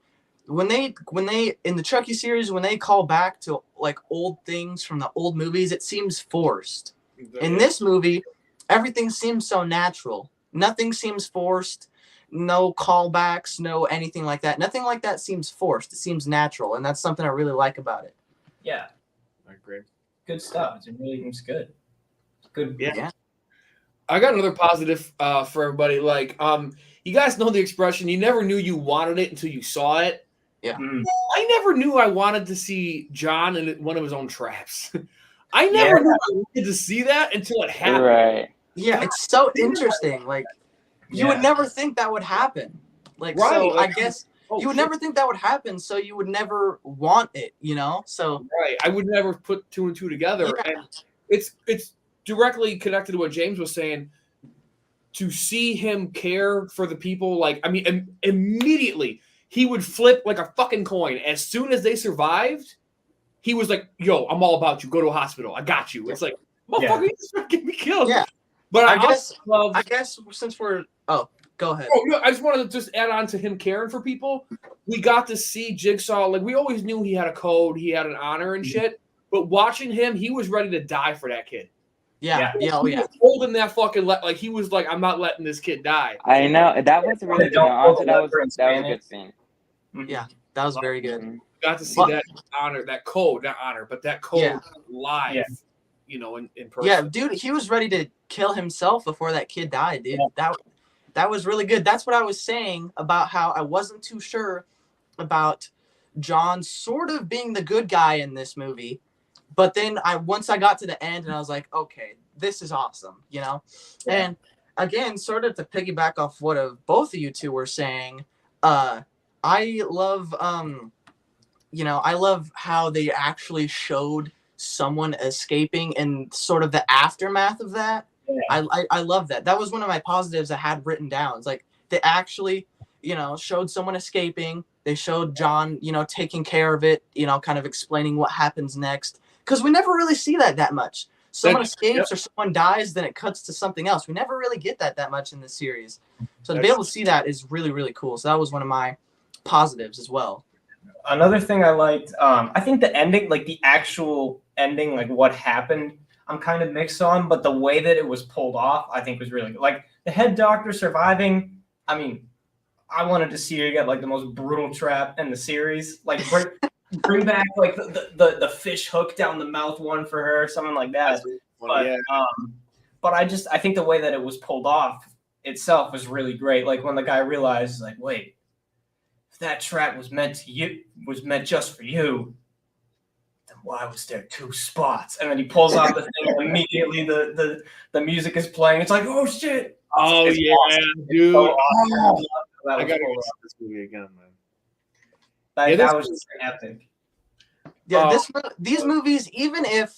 when they in the Chucky series, when they call back to like old things from the old movies, it seems forced. In this movie, everything seems so natural. Nothing seems forced. No callbacks, no anything like that. Nothing like that seems forced. It seems natural, and that's something I really like about it. Yeah, I agree. good stuff. It really was good. Good. Yeah. I got another positive for everybody. Like, you guys know the expression, you never knew you wanted it until you saw it. Yeah. I never knew I wanted to see John in one of his own traps. I never knew I wanted to see that until it happened. Right. Yeah, it's so interesting. Like, you would never think that would happen. Like, Right, so like, I guess oh, you would shit. never think that would happen, so you would never want it, So Right. I would never put 2 and 2 together. Yeah. And it's directly connected to what James was saying. To see him care for the people, like, I mean, immediately he would flip like a fucking coin. As soon as they survived, he was like, yo, I'm all about you. Go to a hospital. I got you. It's like, motherfucker, you just fucking get me killed. Yeah. But I guess love. I guess since we're go ahead. Oh, no, I just wanted to just add on to him caring for people. We got to see Jigsaw. Like, we always knew he had a code, he had an honor and shit. But watching him, he was ready to die for that kid. Yeah. He was holding that fucking like he was like, I'm not letting this kid die. I know. That was really good. Honestly, that was a good scene. Yeah, that was very good. Mhm. Got to see that honor, that code, not honor, but that code live, in person. Yeah, dude, he was ready to kill himself before that kid died, dude. That was really good. That's what I was saying about how I wasn't too sure about John sort of being the good guy in this movie. But then once I got to the end and I was like, okay, this is awesome, Yeah. And again, sort of to piggyback off what both of you two were saying, I love I love how they actually showed someone escaping and sort of the aftermath of that. Yeah. I love that. That was one of my positives I had written down. It's like they actually, showed someone escaping. They showed John, taking care of it, kind of explaining what happens next. Because we never really see that much. Someone escapes or someone dies, then it cuts to something else. We never really get that much in this series. So to be able to see that is really, really cool. So that was one of my positives as well. Another thing I liked, I think the ending, like the actual ending, like what happened, I'm kind of mixed on, but the way that it was pulled off, I think was really good. Like the head doctor surviving, I mean, I wanted to see her get like the most brutal trap in the series. Like bring back like the fish hook down the mouth one for her, something like that. But I think the way that it was pulled off itself was really great. Like when the guy realized, like, wait, if that trap was meant just for you, then why was there 2 spots? And then he pulls out the thing and immediately the music is playing. It's like, oh shit. Oh it's yeah, awesome. dude. So awesome. I gotta go see this movie again, man. That was just epic. Yeah, these movies, even if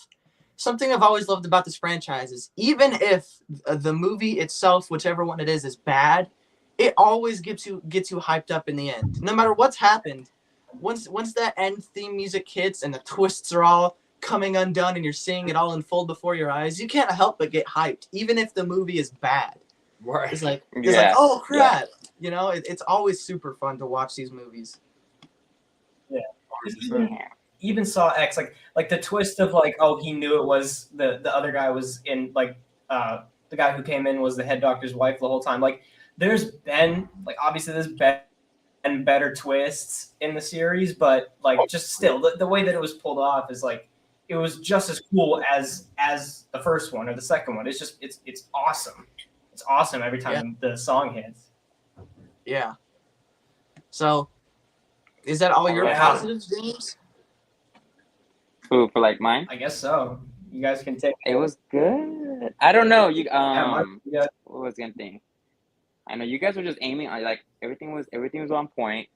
something I've always loved about this franchise is even if the movie itself, whichever one it is bad, it always gets you hyped up in the end. No matter what's happened, once that end theme music hits and the twists are all coming undone and you're seeing it all unfold before your eyes, you can't help but get hyped, even if the movie is bad. Right. It's like oh crap. It's always super fun to watch these movies. Even Saw X, like the twist of like, oh, he knew it was the other guy was in like the guy who came in was the head doctor's wife the whole time. Like there's been like obviously there's been better twists in the series, but like just still the way that it was pulled off is like it was just as cool as the first one or the second one. It's just it's awesome. It's awesome every time the song hits. Yeah. So is that all your positives, James? Ooh, for like mine? I guess so. You guys can take it. Was good. I don't know. You what was I gonna think? I know you guys were just aiming on like everything was on point.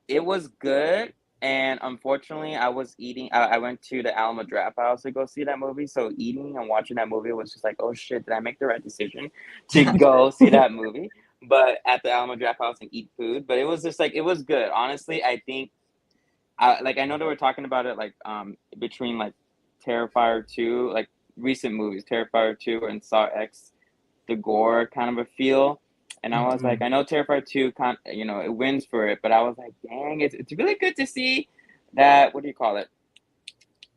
It was good, and unfortunately, I was eating. I went to the Alamo Draft House to go see that movie. So eating and watching that movie was just like, oh shit, did I make the right decision to go see that movie? But at the Alamo Draft House and eat food. But it was just like it was good. Honestly, I think. I know they were talking about it like between like Terrifier 2, like recent movies, Terrifier 2 and Saw X, the gore kind of a feel. And I was like, I know Terrifier 2 it wins for it, but I was like, dang, it's really good to see that, what do you call it?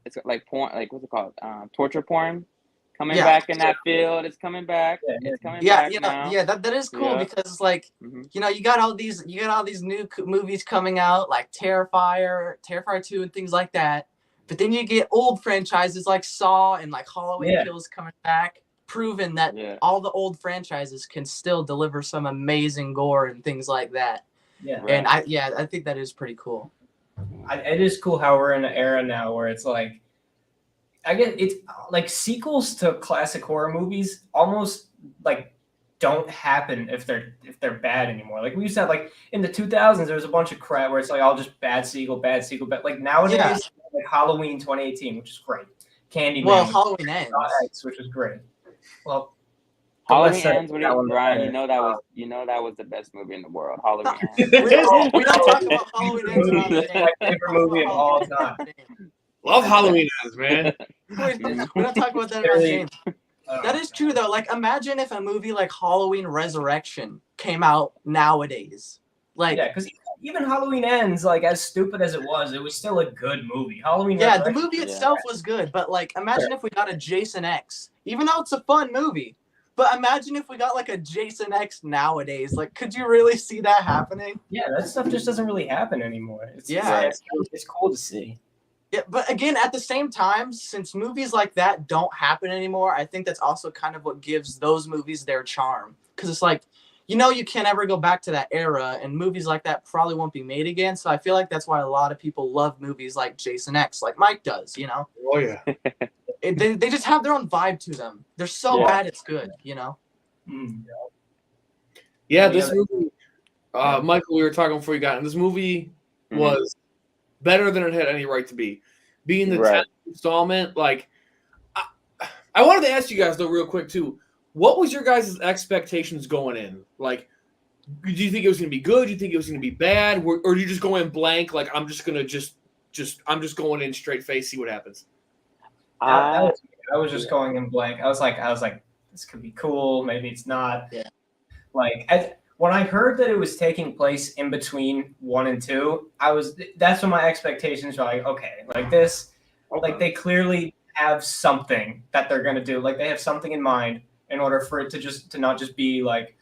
It's like porn, like what's it called? Torture porn coming back in that field. It's coming back. It's coming back now. Yeah, that is cool because it's like, you got all these new movies coming out like Terrifier 2 and things like that. But then you get old franchises like Saw and like Halloween Kills coming back, proving that all the old franchises can still deliver some amazing gore and things like that. Yeah. And I think that is pretty cool. It is cool how we're in an era now where it's like, I guess it's like sequels to classic horror movies almost like don't happen if they're bad anymore. Like we used to have like in the 2000s, there was a bunch of crap where it's like all just bad sequel. But like nowadays, like Halloween 2018, which is great. Candyman. Well, Halloween Ends, which was great. Well, Halloween Ends. Brian, you know that was the best movie in the world. Halloween Ends. we don't talk about Halloween Ends. My favorite movie of all time. Love Halloween Ends, man. We don't talk about that about James. That is true though. Like imagine if a movie like Halloween Resurrection came out nowadays. Like because even Halloween Ends, like as stupid as it was still a good movie. Halloween. Yeah, the movie itself was good, but like imagine if we got a Jason X, even though it's a fun movie. But imagine if we got like a Jason X nowadays. Like, could you really see that happening? Yeah, that stuff just doesn't really happen anymore. It's cool to see. Yeah, but again, at the same time, since movies like that don't happen anymore, I think that's also kind of what gives those movies their charm. Because it's like, you can't ever go back to that era, and movies like that probably won't be made again. So I feel like that's why a lot of people love movies like Jason X, like Mike does, Oh, yeah. They just have their own vibe to them. They're so bad it's good, Yeah, this movie, Michael, we were talking before you got in. This movie was better than it had any right to be. Being the 10th installment, like, I wanted to ask you guys, though, real quick, too. What was your guys' expectations going in? Like, do you think it was going to be good? Do you think it was going to be bad? Or do you just go in blank, like, I'm just going to I'm just going in straight face, see what happens? I was just going in blank. I was like, this could be cool. Maybe it's not. Yeah. Like, when I heard that it was taking place in between 1 and 2, that's when my expectations were like, okay, like this, like they clearly have something that they're gonna do. Like they have something in mind in order for it to not just be like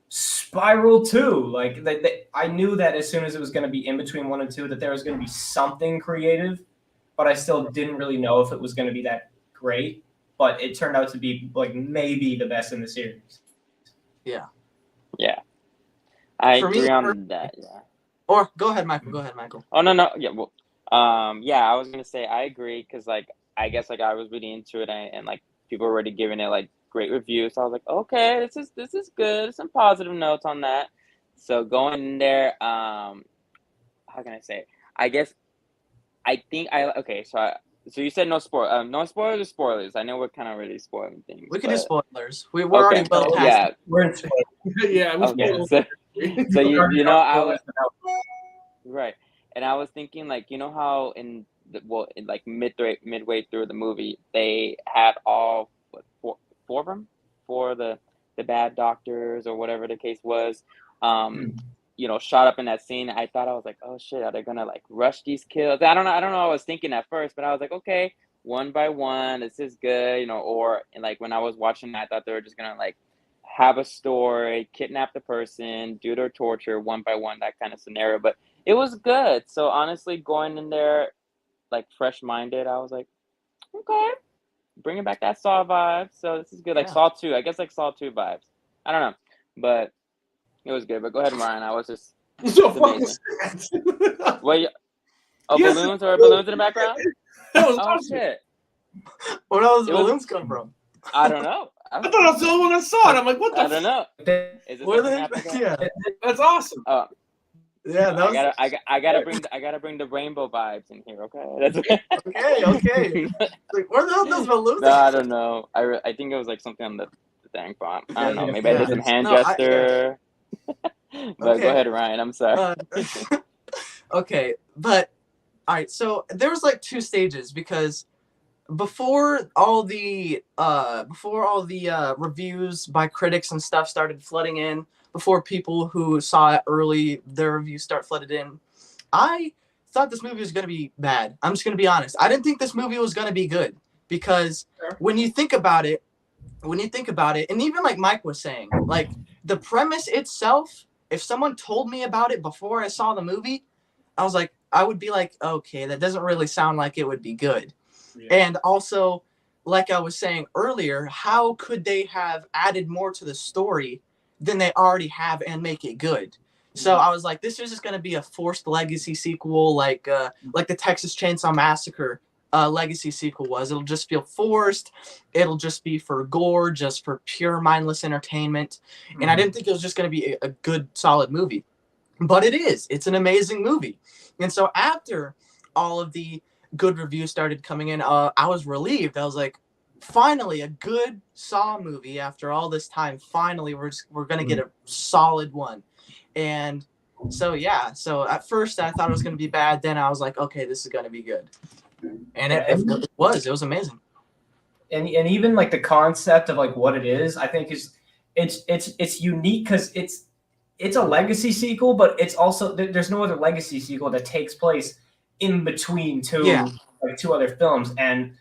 Spiral 2. Like I knew that as soon as it was gonna be in between 1 and 2, that there was gonna be something creative, but I still didn't really know if it was gonna be that great. But it turned out to be like maybe the best in the series. Yeah. Yeah. I agree on that. Yeah. Or go ahead, Michael. Oh no. Yeah. Well, I was gonna say I agree because like I guess like I was really into it and like people were already giving it like great reviews. So I was like, okay, this is good. Some positive notes on that. So going in there, how can I say? I guess I think So you said no spoilers or spoilers? I know we're kind of already spoiling things. We can do spoilers. We're already well past. Yeah, we're in spoilers. Yeah. So I was right, and I was thinking like how in like midway through the movie they had all four of them, for the bad doctors or whatever the case was, shot up in that scene, I was like, oh shit, are they gonna like rush these kills? I don't know. What I was thinking at first, but I was like, okay, one by one, this is good, or and like when I was watching that, I thought they were just gonna like have a story, kidnap the person, do their torture one by one, that kind of scenario. But it was good. So honestly, going in there like fresh minded, I was like, okay, bringing back that Saw vibe. So this is good. Like Saw 2, I guess like Saw 2 vibes. I don't know, but it was good. But go ahead, Ryan. I was just amazing. Wait, balloons or balloons in the background? Oh shit! Where all those balloons come from? I don't know. I thought I was the only one that saw it. I'm like, what the? I don't know. Yeah, that's awesome. Yeah, that I gotta bring the rainbow vibes in here. Okay, that's okay. Like, where the hell those balloons? No, I don't know. I think it was like something on the dang font. I don't know. Maybe I did some hand gesture. But go ahead, Ryan. I'm sorry. Okay, but all right. So there was like 2 stages because before all the reviews by critics and stuff started flooding in, before people who saw it early, their reviews start flooded in, I thought this movie was going to be bad. I'm just going to be honest. I didn't think this movie was going to be good because when you think about it, and even like Mike was saying, like the premise itself, if someone told me about it before I saw the movie, I would be like, okay, that doesn't really sound like it would be good. Yeah. And also, like I was saying earlier, how could they have added more to the story than they already have and make it good? Mm-hmm. So I was like, this is just going to be a forced legacy sequel, like the Texas Chainsaw Massacre legacy sequel was. It'll just feel forced. It'll just be for gore, just for pure mindless entertainment. Mm-hmm. And I didn't think it was just going to be a good, solid movie. But it is. It's an amazing movie. And so after all of the good reviews started coming in, I was relieved. I was like, finally, a good Saw movie after all this time. Finally, we're going to get a solid one. And so, yeah. So at first, I thought it was going to be bad. Then I was like, okay, this is going to be good. And it was. It was amazing. And even like the concept of like what it is, I think it's unique because it's a legacy sequel, but it's also there's no other legacy sequel that takes place in between two other films, and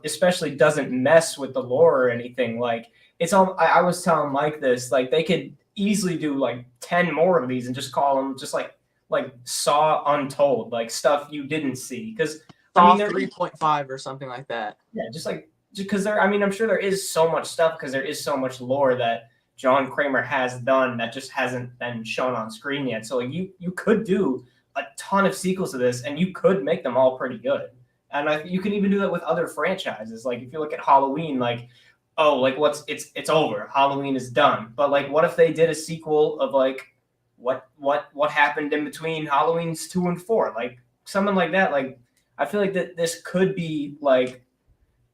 especially doesn't mess with the lore or anything. Like it's all. I was telling Mike this, like they could easily do like 10 more of these and just call them just like Saw Untold, like stuff you didn't see, because Saw 3.5 or something like that. Yeah, just because there. I mean, I'm sure there is so much stuff because there is so much lore that John Kramer has done that just hasn't been shown on screen yet. So like you could do a ton of sequels to this, and you could make them all pretty good. And you can even do that with other franchises. Like if you look at Halloween, like, oh, like it's over. Halloween is done. But like, what if they did a sequel of like what happened in between Halloweens 2 and 4? Like something like that. Like I feel like that this could be like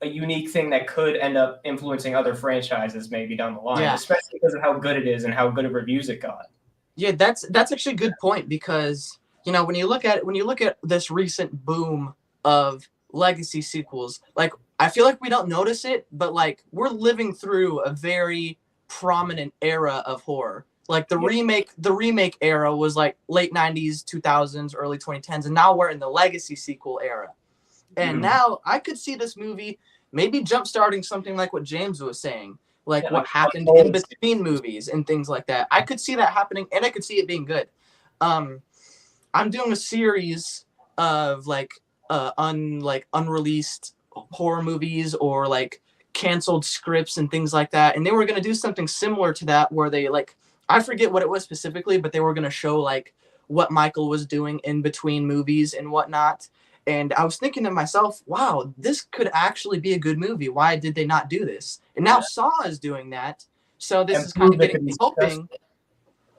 a unique thing that could end up influencing other franchises maybe down the line, especially because of how good it is and how good of reviews it got. Yeah, that's actually a good point, because when you look at this recent boom of legacy sequels, like I feel like we don't notice it, but like we're living through a very prominent era of horror. Like the remake era was like late 90s, 2000s, early 2010s, and now we're in the legacy sequel era. And now I could see this movie maybe jump-starting something like what James was saying, like what happened in between movies and things like that. I could see that happening, and I could see it being good. I'm doing a series of unreleased horror movies or like canceled scripts and things like that, and they were going to do something similar to that, where they I forget what it was specifically, but they were going to show like what Michael was doing in between movies and whatnot. And I was thinking to myself, wow, this could actually be a good movie. Why did they not do this? And now Saw is doing that. So this is kind of getting me hoping.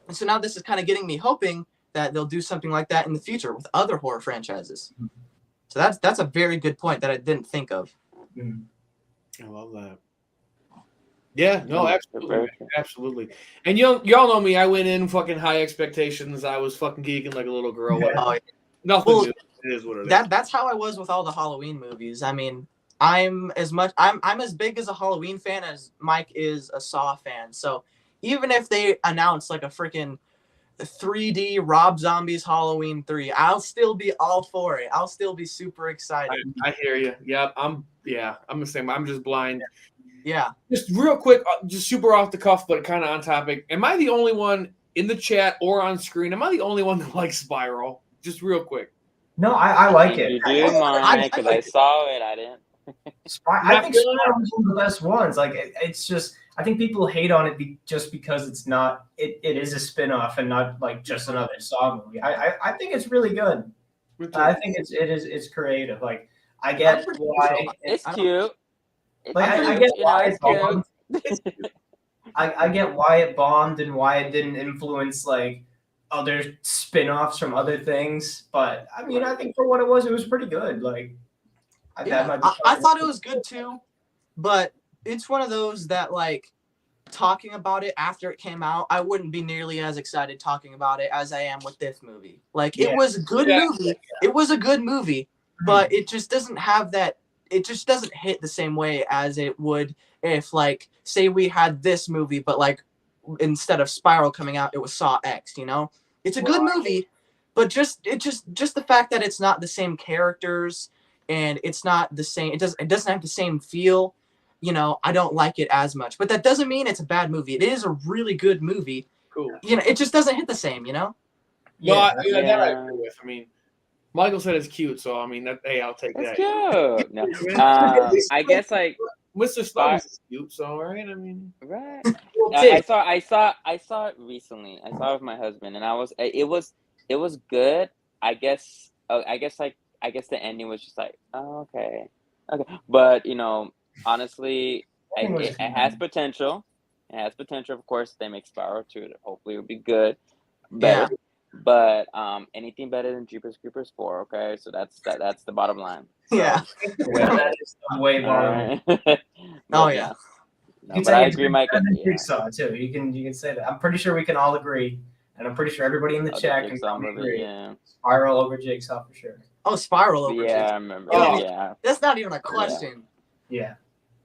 And so now this is kind of getting me hoping that they'll do something like that in the future with other horror franchises. So that's a very good point that I didn't think of. I love that. Yeah, no, absolutely, absolutely. And y'all know me. I went in fucking high expectations. I was fucking geeking like a little girl. Nothing new. It is what it is. That's how I was with all the Halloween movies. I mean, I'm as big as a Halloween fan as Mike is a Saw fan. So even if they announce like a freaking 3D Rob Zombie's Halloween 3. I'll still be all for it. I'll still be super excited. I hear you. I'm the same. I'm just blind. Yeah. Just real quick, just super off the cuff, but kind of on topic. Am I the only one in the chat or on screen? Am I the only one that likes Spiral? Just real quick. No, I like it. You do, Mike, because I saw it. I didn't. I think Spiral was one of the best ones. Like it's just, I think people hate on it just because it's not. It is a spin-off and not like just another Saw movie. I think it's really good. I think it's creative. Like I get why it's cute. Like I get why it bombed. I get why it bombed and why it didn't influence like other spin-offs from other things. But I mean, I think for what it was pretty good. Like I thought it was good too, but it's one of those that like talking about it after it came out, I wouldn't be nearly as excited talking about it as I am with this movie. Like it was a good movie. It was a good movie, but it just doesn't have that. It just doesn't hit the same way as it would if, like, say we had this movie, but like instead of Spiral coming out, it was Saw X. You know, it's a good movie, but just the fact that it's not the same characters and it's not the same. It doesn't have the same feel. You know, I don't like it as much, but that doesn't mean it's a bad movie. It is a really good movie. Cool. You know, it just doesn't hit the same. You know. That I agree with. I mean, Michael said it's cute, so I mean, I'll take that. It's cute. No. I guess like Mr. Stubbs is cute, so right. I mean, right. I saw it recently. I saw it with my husband, and it was good. I guess the ending was just like, oh, okay, but you know, honestly, it has potential. It has potential. Of course, they make Spiral 2. Hopefully, it'll be good. Better. Yeah. But anything better than Jeepers Creepers 4, okay? So that's the bottom line. So, yeah. That is way bottom. Oh yeah. No, but I agree, Mike. Jigsaw too. You can say that. I'm pretty sure we can all agree, and I'm pretty sure everybody in the chat can agree. Yeah. Spiral over Jigsaw for sure. Oh, Spiral over Jigsaw. I remember. Oh, yeah. That's not even a question. Yeah.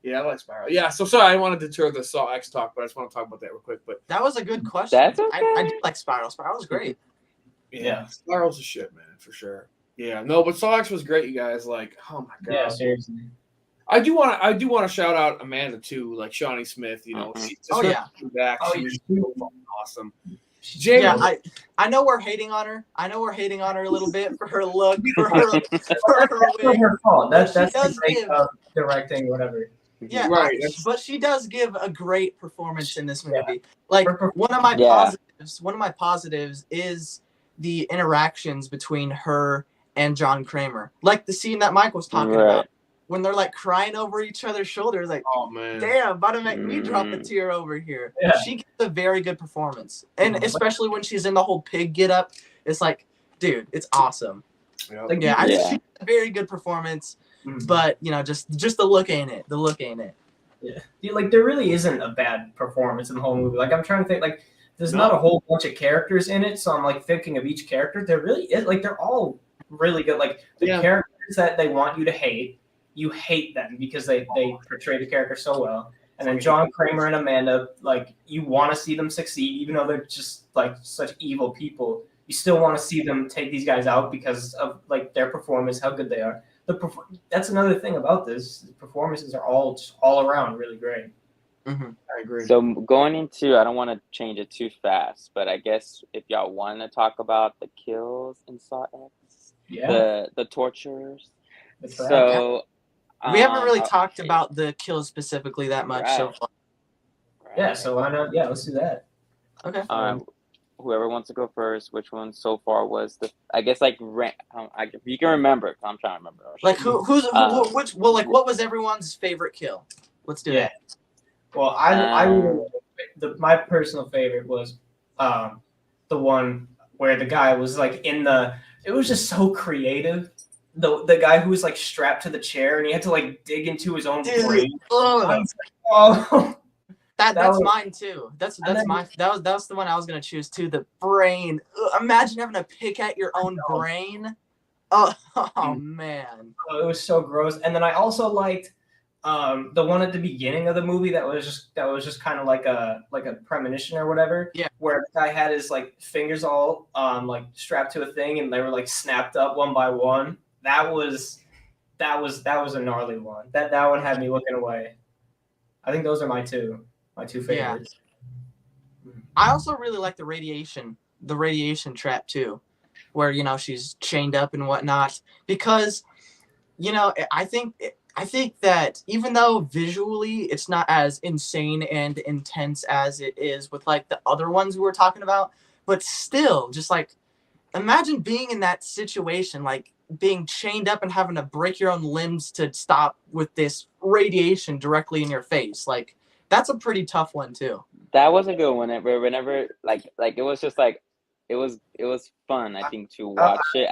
Yeah, I like Spiral. Yeah, so sorry, I wanted to deter the Saw X talk, but I just want to talk about that real quick. But that was a good question. That's okay. I do like Spiral. Spiral's great. Yeah, Spiral's a shit, man, for sure. Yeah, no, but Saw X was great, you guys. Like, oh my god. Yeah, seriously. I do want to shout out Amanda too, like Shawnee Smith. You know, back. She was awesome. James, yeah, I know we're hating on her. I know we're hating on her a little bit for her look, for her not her fault. That's the directing, whatever. Yeah, right. But she does give a great performance in this movie. Yeah. Like one of my positives is the interactions between her and John Kramer. Like the scene that Mike was talking about when they're like crying over each other's shoulders, like, oh man, damn, about to make me drop a tear over here. Yeah. She gives a very good performance. And especially when she's in the whole pig get up, it's like, dude, it's awesome. Yep. Like, I think she a very good performance. But you know, just the look ain't it. The look ain't it. Yeah, like there really isn't a bad performance in the whole movie. Like I'm trying to think, like there's not a whole bunch of characters in it, so I'm like thinking of each character. There really is, like they're all really good. Like the characters that they want you to hate, you hate them because they portray the character so well. And then John Kramer and Amanda, like you want to see them succeed, even though they're just like such evil people. You still want to see them take these guys out because of like their performance, how good they are. That's another thing about this. The performances are all around really great. Mm-hmm. I agree. So going into, I don't want to change it too fast, but I guess if y'all want to talk about the kills in Saw X, the tortures. So we haven't really talked about the kills specifically that much so far. Yeah. So why not? Yeah, let's do that. Okay. Whoever wants to go first, which one so far was the? I guess like you can remember. I'm trying to remember. Like which? Well, like what was everyone's favorite kill? Let's do that. Well, my personal favorite was the one where the guy was like it was just so creative. The guy who was like strapped to the chair and he had to like dig into his own brain. That's mine too. That's the one I was gonna choose too. The brain. Imagine having to pick at your own brain. Oh man. It was so gross. And then I also liked the one at the beginning of the movie that was just kind of like a premonition or whatever. Yeah. Where the guy had his like fingers all like strapped to a thing and they were like snapped up one by one. That was a gnarly one. That one had me looking away. I think those are my two favorites. Yeah. I also really like the radiation trap too, where she's chained up and whatnot, because I think that even though visually it's not as insane and intense as it is with like the other ones we were talking about, but still, just like imagine being in that situation, like being chained up and having to break your own limbs to stop with this radiation directly in your face. Like that's a pretty tough one too. That was a good one. Whenever like it was just like it was fun, I think, to watch it.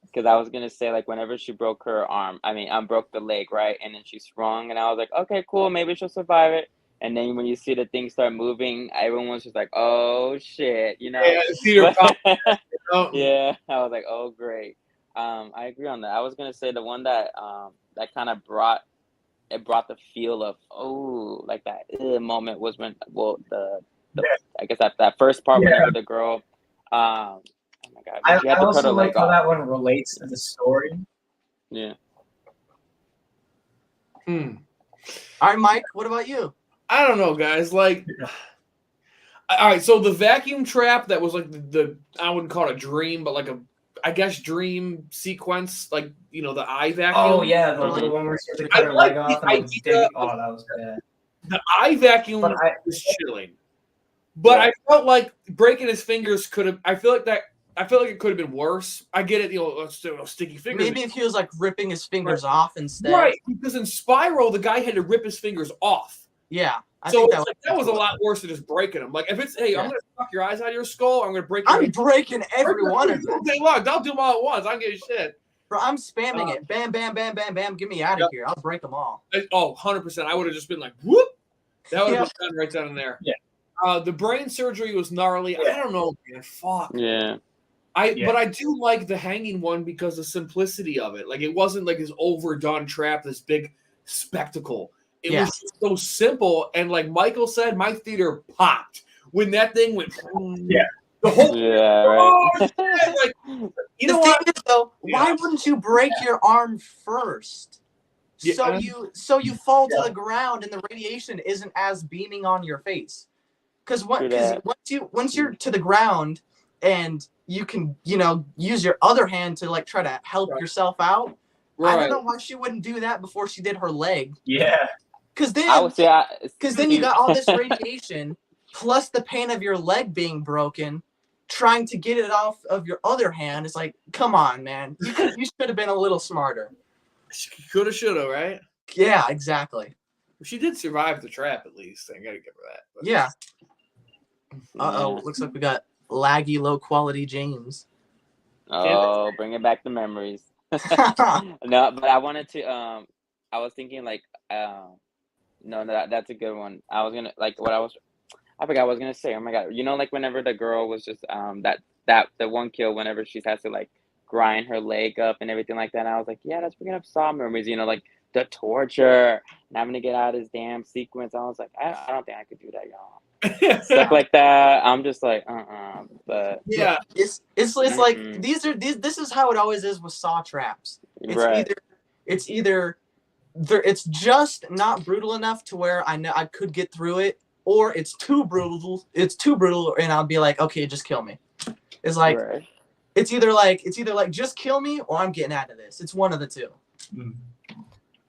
Because I was gonna say, like, whenever she broke her arm, broke the leg, right, and then she sprung, and I was like, okay, cool, maybe she'll survive it. And then when you see the thing start moving, everyone was just like, oh shit, Yeah, see her pop, Yeah, I was like, oh great. I agree on that. I was gonna say the one that that kind of brought the feel of like that moment was when I guess that first part whenever the girl oh my god, I also like how that one relates to the story. Yeah. All right, Mike, what about you? I don't know, guys. Like, all right, so the vacuum trap that was like the I wouldn't call it a dream, but like I guess dream sequence, like the eye vacuum. Oh yeah, the little one where she cut her leg off. And that was bad. The eye vacuum was chilling, but I felt like breaking his fingers could have. I feel like it could have been worse. I get it, sticky fingers. Maybe if he was like ripping his fingers off instead. Right, because in Spiral, the guy had to rip his fingers off. Yeah. I so think that was a lot worse than just breaking them. Like if it's, hey, I'm gonna suck your eyes out of your skull, I'm gonna break. I'm breaking every one of them. Look, I'll do them all at once. I don't give a shit. Bro, I'm spamming it. Bam, bam, bam, bam, bam. Get me out of here. I'll break them all. 100%. I would have just been like, whoop. That would have been done right down in there. Yeah. The brain surgery was gnarly. I don't know, man. Fuck. Yeah. But I do like the hanging one because the simplicity of it. Like it wasn't like this overdone trap, this big spectacle. It was just so simple, and like Michael said, my theater popped when that thing went. Yeah, the whole. Yeah, right. Like, you know what? Though, why wouldn't you break your arm first? Yeah. So you fall to the ground, and the radiation isn't as beaming on your face. Because once you're to the ground, and you can use your other hand to like try to help yourself out. Right. I don't know why she wouldn't do that before she did her leg. Yeah. Because then you got all this radiation plus the pain of your leg being broken, trying to get it off of your other hand. It's like, come on, man. You should have been a little smarter. Coulda, shoulda, right? Yeah, exactly. She did survive the trap at least. I gotta give her that. But. Yeah. Looks like we got laggy, low quality James. Oh, bringing back the memories. No, but I wanted to. I was thinking like. No, that's a good one. I was gonna like what I forgot what I was gonna say. Oh my god, like whenever the girl was just that the one kill whenever she has to like grind her leg up and everything like that. And I was like, yeah, that's bringing up Saw memories. Like the torture and having to get out of this damn sequence. I was like, I don't think I could do that, y'all. Stuff like that. I'm just like, but yeah, it's like this is how it always is with Saw traps. It's either it's just not brutal enough to where I know I could get through it, or it's too brutal. And I'll be like, okay, just kill me. It's like it's either like just kill me or I'm getting out of this. It's one of the two.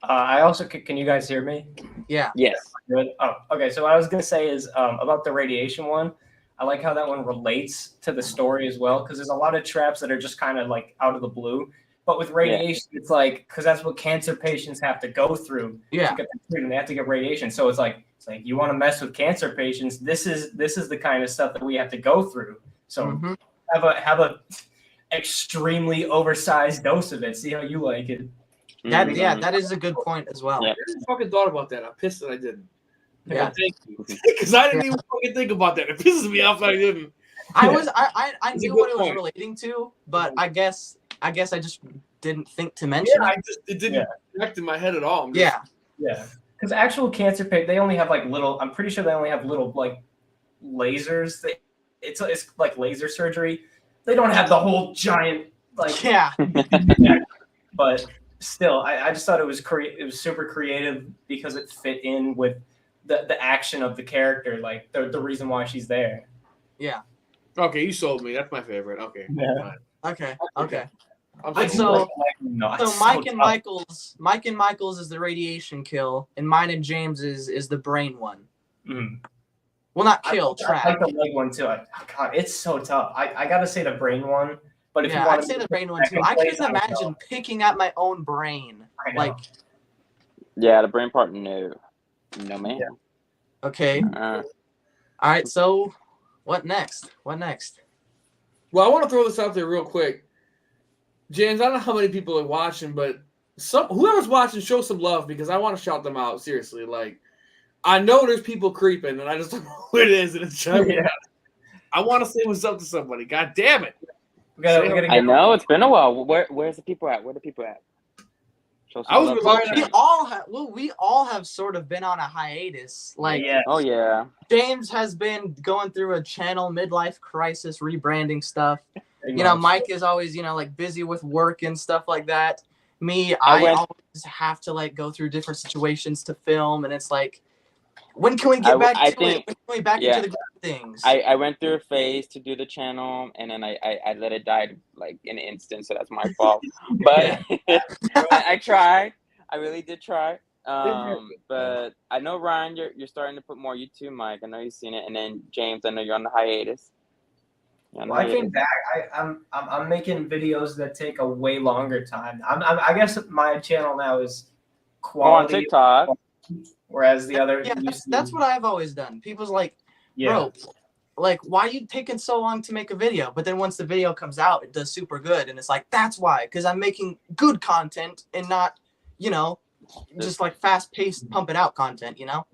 I also can you guys hear me? Yeah. Yes. Good. Oh, okay. So what I was gonna say is about the radiation one. I like how that one relates to the story as well, because there's a lot of traps that are just kind of like out of the blue. But with radiation, it's like, because that's what cancer patients have to go through to get the treatment. They have to get radiation. So it's like you want to mess with cancer patients. This is the kind of stuff that we have to go through. So have a extremely oversized dose of it. See how you like it. That is a good point as well. I didn't fucking thought about that. I'm pissed that I didn't. Yeah, thank you. Because I didn't even fucking think about that. It pisses me off that I didn't. I knew what it was relating to, but I guess I just didn't think to mention it. It didn't connect in my head at all. Yeah, because actual cancer patients, they only have like little. I'm pretty sure they only have little like lasers. It's like laser surgery. They don't have the whole giant like. Yeah. But still, I just thought it was it was super creative because it fit in with the action of the character, like the reason why she's there. Yeah. Okay, you sold me. That's my favorite. Okay. Yeah. Okay. I'm So Mike and Michael. Michael's is the radiation kill, and mine and James's is the brain one. Mm. Well, not kill, I trap. like the leg one too. God, it's so tough. I gotta say the brain one. But if you want I'd say the brain one too. I couldn't imagine picking at my own brain. Like, yeah, the brain part, no man. Yeah. Okay. All right. So, what next? What next? Well, I want to throw this out there real quick, James. I don't know how many people are watching, but whoever's watching, show some love because I want to shout them out. Seriously, like I know there's people creeping, and I just don't know who it is, and it's driving me nuts. I want to say what's up to somebody. God damn it! I know it's been a while. Where's the people at? Where the people at? I was relying we all have sort of been on a hiatus. Like, oh yeah, James has been going through a channel midlife crisis, rebranding stuff. You know, Mike is always, you know, like busy with work and stuff like that. Me, I always have to like go through different situations to film, and it's like, when can we get back to it? When can we back into the good things? I went through a phase to do the channel, and then I let it die like in an instant, so that's my fault. But I tried. I really did try. But I know Ryan, you're starting to put more YouTube, Mike. I know you've seen it, and then James, I know you're on the hiatus. I came back. I'm making videos that take a way longer time. I guess my channel now is quality on TikTok. Whereas the other, that's what I've always done. People's like, bro, like, why are you taking so long to make a video? But then once the video comes out, it does super good, and it's like, that's why, because I'm making good content and not, you know, just like fast-paced, pumping out content, you know.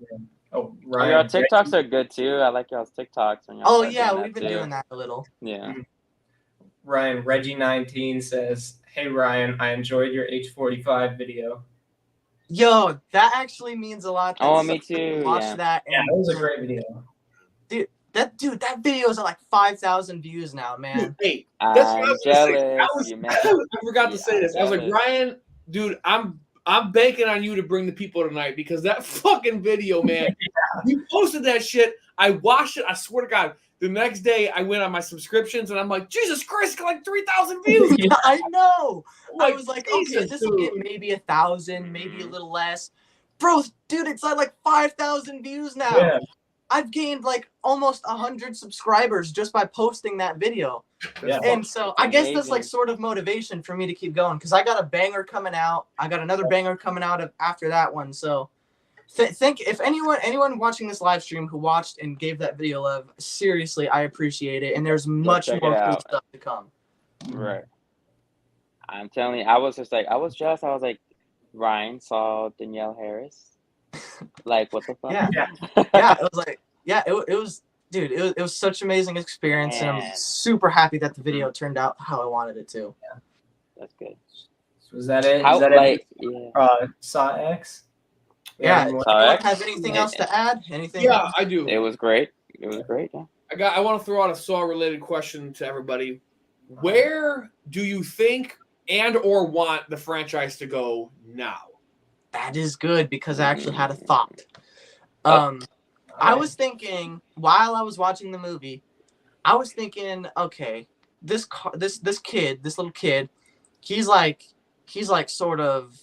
Oh, right. Your TikToks are good too. I like y'all's TikToks. Oh yeah, we've been doing that a little. Yeah. Ryan Reggie19 says, "Hey Ryan, I enjoyed your H45 video." Yo, that actually means a lot. Oh, me too. Watch that. Yeah, that was a great video. Dude, that video is at like 5,000 views now, man. Hey, I'm jealous. I forgot to say this. I was like, Ryan, dude, I'm banking on you to bring the people tonight because that fucking video, man. You posted that shit. I watched it. I swear to God. The next day, I went on my subscriptions, and I'm like, Jesus Christ, like 3,000 views. Yeah, I know. Like, I was like, okay, this will get maybe 1,000, maybe a little less. Bro, dude, it's like 5,000 views now. Yeah. I've gained like almost 100 subscribers just by posting that video. Yeah. And so I guess that's like sort of motivation for me to keep going because I got a banger coming out. I got another banger coming out after that one. So think if anyone watching this live stream who watched and gave that video love, seriously, I appreciate it. And there's much more cool stuff to come. Right. I'm telling you, I was just like, I was jealous. I was like, Ryan saw Danielle Harris. Like, what the fuck? Yeah. Yeah. It was like, yeah, it was, dude, it was such an amazing experience. And I'm super happy that the video turned out how I wanted it to. Yeah. That's good. So was that it? How, is that like, it? Saw X? Yeah. Anyone have anything else to add? Anything? Yeah, I do. It was great. It was great. Yeah. I want to throw out a Saw-related question to everybody. Where do you think and or want the franchise to go now? That is good because I actually had a thought. I was thinking while I was watching the movie, I was thinking, okay, this little kid, he's sort of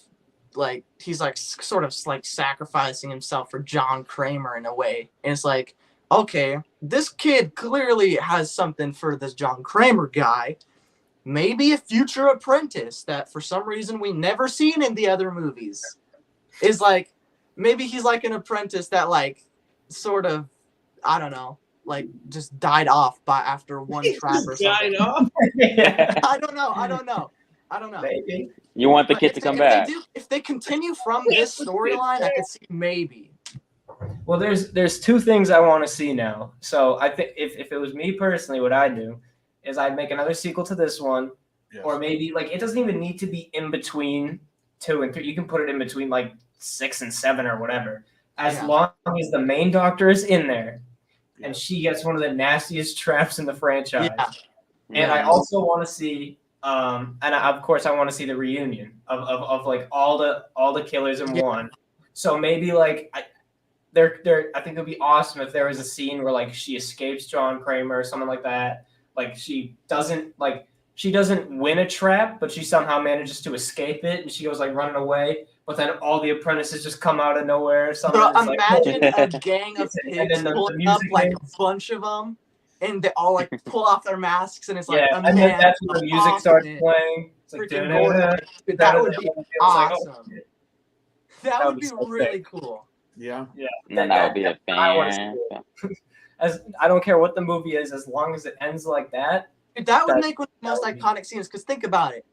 sacrificing himself for John Kramer in a way. And it's like, okay, this kid clearly has something for this John Kramer guy. Maybe a future apprentice that for some reason we never seen in the other movies. Is like, maybe he's like an apprentice that like sort of, I don't know, like just died off after one trap or something. Died off? I don't know. Maybe. You want the kid to come back. If they continue from this storyline, I could see maybe. Well, there's two things I want to see now. So I think if it was me personally, what I'd do is I'd make another sequel to this one, or maybe like it doesn't even need to be in between 2 and 3. You can put it in between like 6 and 7 or whatever. As Yeah. long as the main doctor is in there, and she gets one of the nastiest traps in the franchise. Yeah. And I also want to see, of course I want to see the reunion of like all the killers in one. So maybe like I think it'd be awesome if there was a scene where like she escapes John Kramer or something like that. Like she doesn't win a trap, but she somehow manages to escape it, and she goes like running away. But then all the apprentices just come out of nowhere or something. Bro, It's imagine like, a gang of And pigs then the pulling up music like hits. a bunch of them, and they all like pull off their masks, and it's like, yeah, and then that's when the music starts playing. It's like, Freaking da-da-da-da. Gordon. Dude, that would be It's like, oh, awesome. shit. That would be so really sick. cool. Yeah. And that would be a I wanna fan. see it. I don't care what the movie is, as long as it ends like that. Dude, that would That- make one of the most that would be- iconic scenes. Because think about it,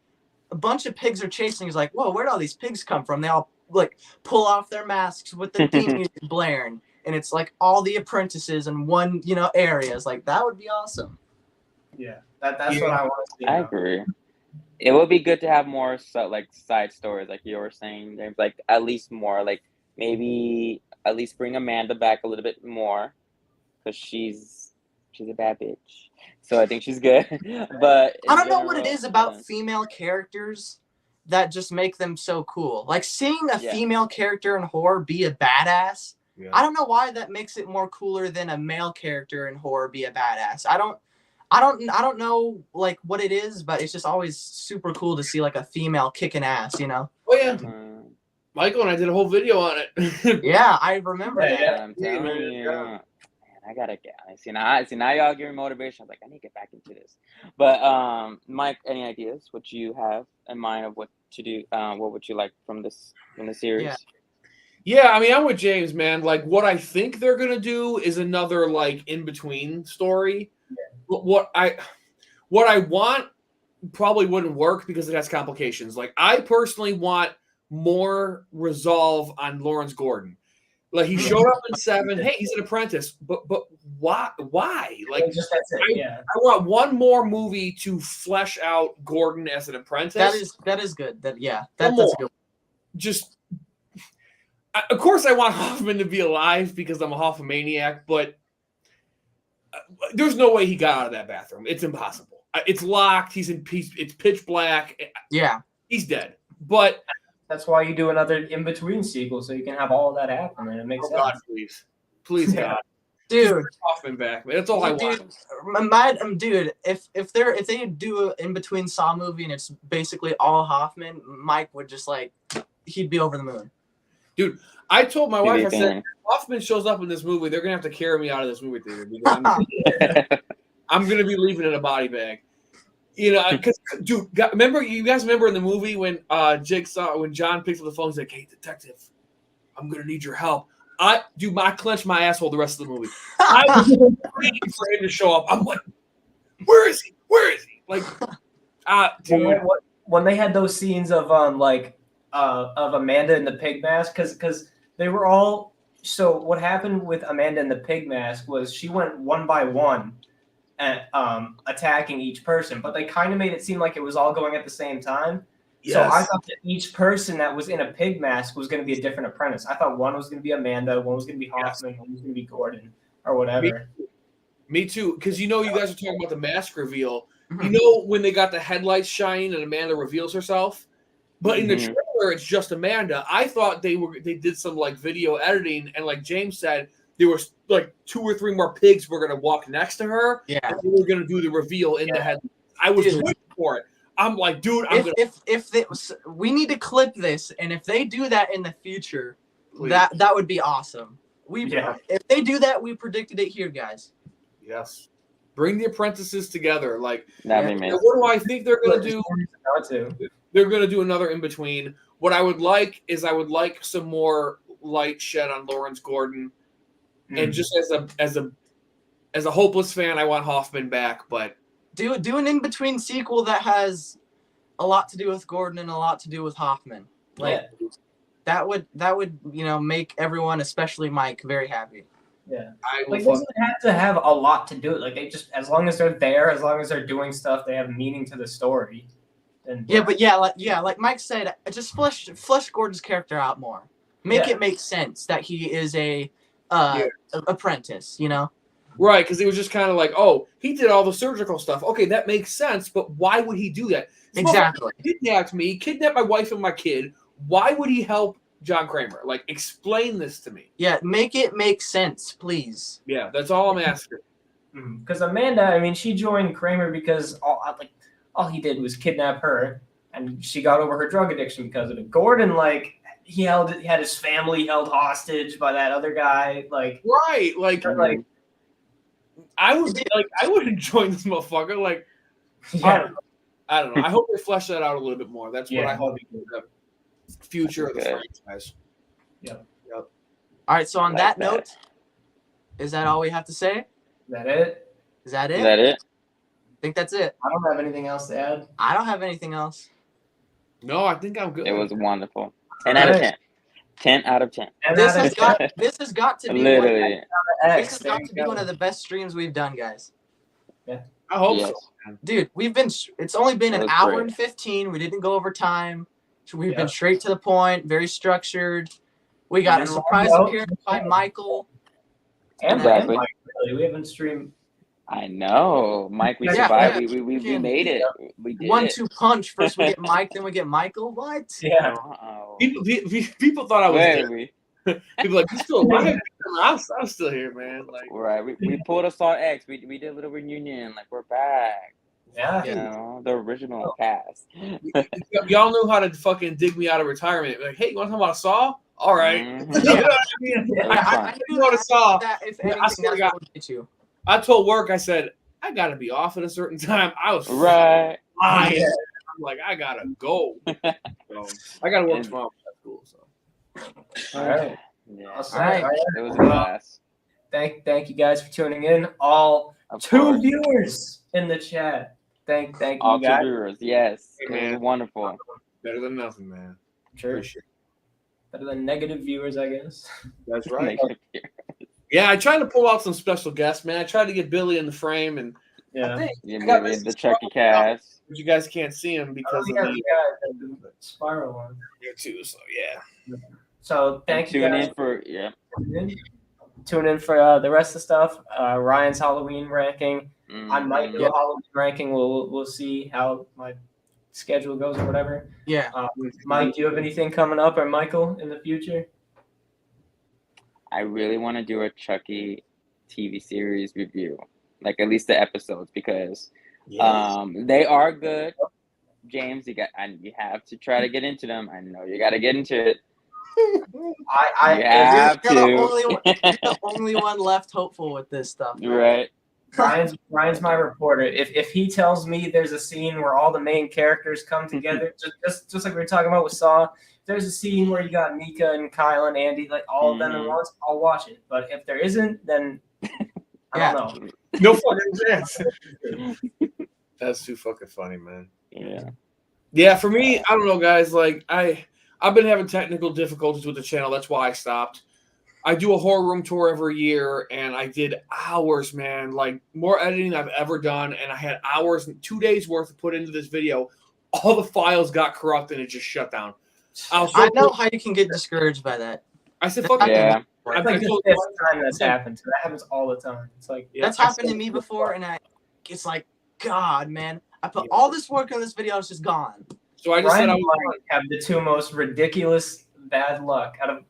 a bunch of pigs are chasing. He's like, whoa, where'd all these pigs come from? They all like pull off their masks with the theme music blaring, and it's like all the apprentices in one area. It's like that would be awesome. Yeah, that's what I want to see. I now. agree. It would be good to have more like side stories, like you were saying. There's like at least more, like maybe at least bring Amanda back a little bit more, because she's a bad bitch. So I think she's good. But I in don't know what it general, is about yeah. female characters that just make them so cool. Like seeing a Yeah. female character in horror be a badass. Yeah. I don't know why that makes it more cooler than a male character in horror be a badass. I don't know like what it is, but it's just always super cool to see like a female kicking ass, Oh yeah. Michael and I did a whole video on it. Yeah, I remember Yeah, that. I'm telling man, you. yeah. Man, I gotta get. See now y'all giving motivation. I was like, I need to get back into this. But Mike, any ideas? What you have in mind of what to do? What would you like from the series? Yeah. Yeah, I mean, I'm with James, man. Like, what I think they're gonna do is another like in between story. But what I want probably wouldn't work because it has complications. Like, I personally want more resolve on Lawrence Gordon. Like, he showed up in 7. Hey, he's an apprentice, but why? Like, Just that's it. Yeah. I want one more movie to flesh out Gordon as an apprentice. That is good. One That's more. good. Just, of course, I want Hoffman to be alive because I'm a Hoffmaniac, but there's no way he got out of that bathroom. It's impossible. It's locked. It's pitch black. Yeah. He's dead. But That's why you do another in between sequel, so you can have all of that happen, and it makes oh God, sense. please, Yeah. God, Dude, bring Hoffman back, man. That's all I want. dude, if they do an in between Saw movie and it's basically all Hoffman, Mike would just like he'd be over the moon. I told my wife, I Anything. said, Hoffman shows up in this movie, they're gonna have to carry me out of this movie theater because I'm gonna be leaving in a body bag. You know, because dude, you guys remember in the movie when when John picks up the phone, he's like, "Hey, detective, I'm gonna need your help." I clenched my asshole the rest of the movie. I was waiting for him to show up. I'm like, "Where is he? Where is he?" Like, dude. When they had those scenes of of Amanda in the pig mask, because they were all. So what happened with Amanda in the pig mask was she went one by one at attacking each person, but they kind of made it seem like it was all going at the same time. Yes. So I thought that each person that was in a pig mask was going to be a different apprentice. I thought one was going to be Amanda, one was going to be Hoffman, one was going to be Gordon, or whatever. Me too, because you guys are talking about the mask reveal. Mhm. You know when they got the headlights shining and Amanda reveals herself, but in the Mhm. trailer it's just Amanda. I thought they did some like video editing, and like James said, there was like 2 or 3 more pigs were gonna walk next to her. Yeah. And they were gonna do the reveal in the head. I was Dude. waiting for it. I'm like, dude, We need to clip this, and if they do that in the future, Please. that would be awesome. Yeah. If they do that, we predicted it here, guys. yes, bring the apprentices together. Like, That'd be and amazing. what do I think they're gonna do? Too. They're going to do another in between. What I would like is some more light shed on Lawrence Gordon, and just as a hopeless fan, I want Hoffman back. But Do an in between sequel that has a lot to do with Gordon and a lot to do with Hoffman. Like that would make everyone, especially Mike, very happy. Yeah. I will Like, doesn't have to have a lot to do it. Like, they just, as long as they're there, as long as they're doing stuff, they have meaning to the story. And Yeah, but like Mike said, just flesh Gordon's character out more. Make it make sense that he is a apprentice, you know? Right, because he was just kind of like, oh, he did all the surgical stuff. Okay, that makes sense, but why would he do that? This Exactly. motherfucker kidnapped me, kidnapped my wife and my kid. Why would he help John Kramer? Like, explain this to me. Yeah, make it make sense, please. Yeah, that's all I'm asking. Because Amanda, I mean, she joined Kramer because all he did was kidnap her, and she got over her drug addiction because of it. Gordon, like, he had his family held hostage by that other guy, like, right, like I wouldn't join this motherfucker. Like, yeah. I don't know. I hope they flesh that out a little bit more. That's what I hope for the future of the franchise. Yep. All right. So on that note, is that all we have to say? Is that it? Is that it? Is that it? I think that's it. I don't have anything else to add. I don't have anything else. No, I think I'm good. It was wonderful. 10 out of 10. 10 out of 10. This has got to be Literally. this has got to be one of the best streams we've done, guys. I hope Yes. so. Man. Dude, it's only been That an was hour great. and 15. We didn't go over time. So we've been straight to the point, very structured. We got a surprise appearance by Michael. And Exactly. Mike, really. We haven't streamed. I know. Mike, we Yeah, survived. yeah. We made it. We did. 1-2 punch. First we get Mike, then we get Michael. What? Yeah. Uh-oh. People thought I was Where dead. are we? People were like, you still alive? I'm still here, man. Like, Right. We pulled a Saw X. We did a little reunion. Like, we're back. Yeah. You know, the original cast. y'all knew how to fucking dig me out of retirement. Like, hey, you want to talk about Saw? All right. Mhm. You know what I mean? Yeah, I You know what I saw? that if I anything, swear to that's God. what would get you. I told work, I said, I got to be off at a certain time. I was Right. flying. Yeah. I'm like, I got to go. So, I got to work tomorrow at school. So. All right. Yeah. All right. It was a blast. Thank you guys for tuning in. All Of 2 course. viewers in the chat. Thank you All guys. 2 viewers. Yes. Hey, It man. was wonderful. Better than nothing, man. Sure. Appreciate it. Better than negative viewers, I guess. That's right. Like, Yeah, I tried to pull out some special guests, man. I tried to get Billy in the frame, and I Yeah. think yeah, I got maybe Mrs. the Chucky Sprout, cast. but you guys can't see him because of Yeah, the the spiral one. here too. So yeah. So thank you Tune guys. in for Tune in for the rest of the stuff. Ryan's Halloween ranking. I might do Mhm. a Halloween ranking. We'll see how my schedule goes or whatever. Yeah. Mike, do you have anything coming up, or Michael, in the future? I really want to do a Chucky TV series review, like at least the episodes, because they are good. James, you have to try to get into them. I know you got to get into it. You have You're the to. only one left hopeful with this stuff. Right. Ryan's my reporter. If he tells me there's a scene where all the main characters come together, just like we were talking about with Saw, if there's a scene where you got Mika and Kyle and Andy, like all of them at once, I'll watch it. But if there isn't, then I don't know. No fucking chance. That's too fucking funny, man. Yeah. Yeah, for me, I don't know, guys. Like I've been having technical difficulties with the channel. That's why I stopped. I do a horror room tour every year, and I did hours, man. Like more editing I've ever done, and I had hours and 2 days worth to put into this video. All the files got corrupted and it just shut down. I know how you can get discouraged by that. I said, "Fuck Yeah. It's like the fifth time that's happened. That happens all the time. It's like Yeah, That's happened to me before, and it's like, God, man, I put all this work on this video, it's just gone. So I just Ryan said, and Mike have the two most ridiculous bad luck out of.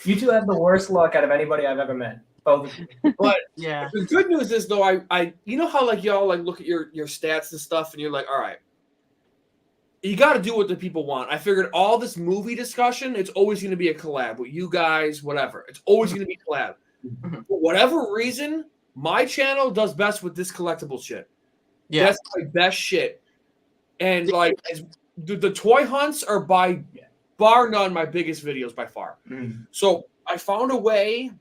You two have the worst luck out of anybody I've ever met. Both of you. but Yeah. the good news is though, I you know how like y'all like look at your stats and stuff, and you're like, all right, you got to do what the people want. I figured all this movie discussion, it's always going to be a collab with you guys, whatever. It's always going to be a collab. For whatever reason, my channel does best with this collectible shit. Yeah. That's my best shit. And like the toy hunts are by bar none my biggest videos by far. So I found a way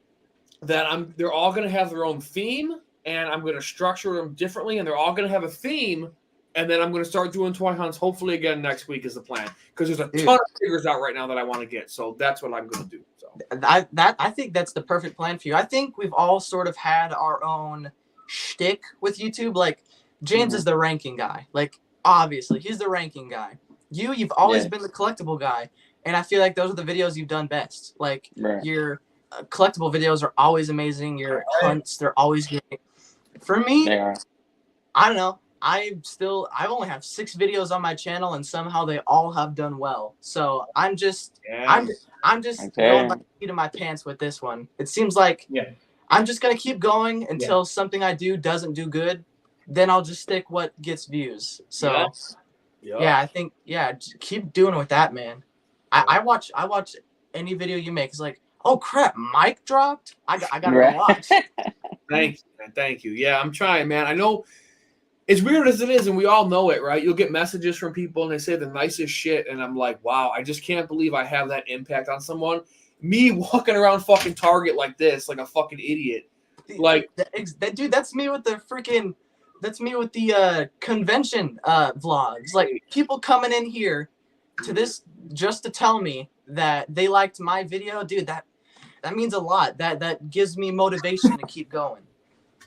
that they're all going to have their own theme, and I'm going to structure them differently, and they're all going to have a theme. And then I'm going to start doing toy hunts hopefully again next week is the plan, because there's a ton of figures out right now that I want to get. So that's what I'm going to do. So I think that's the perfect plan for you. I think we've all sort of had our own shtick with YouTube. Like James is the ranking guy. Like obviously he's the ranking guy. You've always Yeah. been the collectible guy, and I feel like those are the videos you've done best. Like Right. your collectible videos are always amazing. Your hunts, they're always great. For me, They are. I don't know. I only have 6 videos on my channel, and somehow they all have done well. So I'm just going by the seat of my pants with this one. It seems like I'm just gonna keep going until something I do doesn't do good. Then I'll just stick what gets views. So I think just keep doing it with that, man. I watch any video you make. It's like, oh crap, mic dropped. I gotta go watch. Thank you, man. Thank you. Yeah, I'm trying, man. I know. As weird as it is, and we all know it, right? You'll get messages from people and they say the nicest shit, and I'm like, wow, I just can't believe I have that impact on someone. Me walking around fucking Target like this, like a fucking idiot. Like that dude, that's me with the convention vlogs. Like people coming in here to this just to tell me that they liked my video, dude, that means a lot. That gives me motivation to keep going.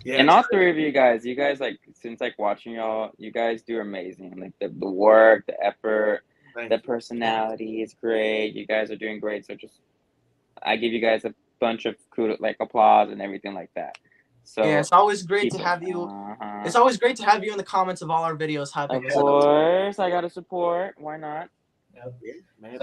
Yeah, and all 3 of you guys, like since like watching y'all, you guys do amazing. Like the work, the effort, the personality is great. You guys are doing great. So just I give you guys a bunch of kudos, like applause and everything like that. So yeah, it's always great to have you. It's always great to have you in the comments of all our videos. Of course, I gotta support. Why not? Man.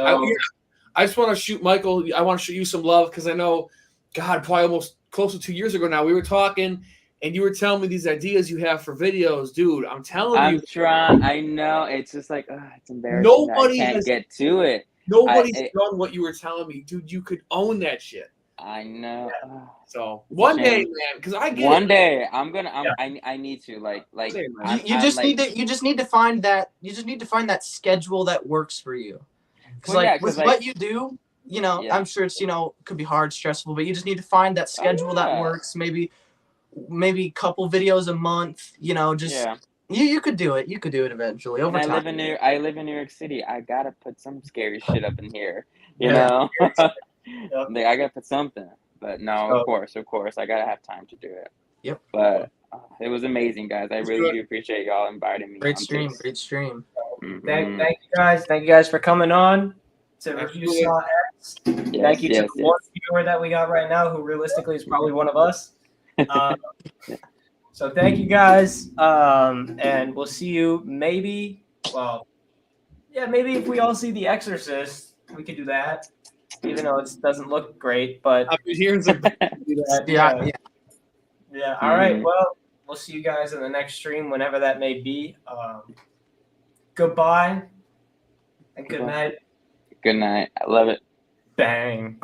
I just want to shoot Michael. I want to shoot you some love because I know, God, probably almost close to 2 years ago now, we were talking. And you were telling me these ideas you have for videos, dude. I'm telling you. I'm trying. I know. It's just like, it's embarrassing. Nobody I can't get to it. Nobody's done what you were telling me, dude. You could own that shit. I know. So one day, man, because I get one day I'm gonna. I need to you just need to find that schedule that works for you. Because what you do, I'm sure it's could be hard, stressful, but you just need to find that schedule that works. Maybe a couple videos a month, you could do it. You could do it eventually over time. I live in New York City. I gotta put some scary shit up in here, you know. I gotta put something. But no, of course, I gotta have time to do it. Yep. But it was amazing, guys. I really do appreciate y'all inviting me. Great stream. Mm-hmm. Thank you guys for coming on to review Saw X. Thank you to the one viewer that we got right now, who realistically is probably one of us. So thank you guys, and we'll see you maybe if we all see The Exorcist, we could do that, even though it doesn't look great, but I've been hearing some yeah. All right, well, we'll see you guys in the next stream, whenever that may be. Goodbye and good night. Good night. I love it. Bang.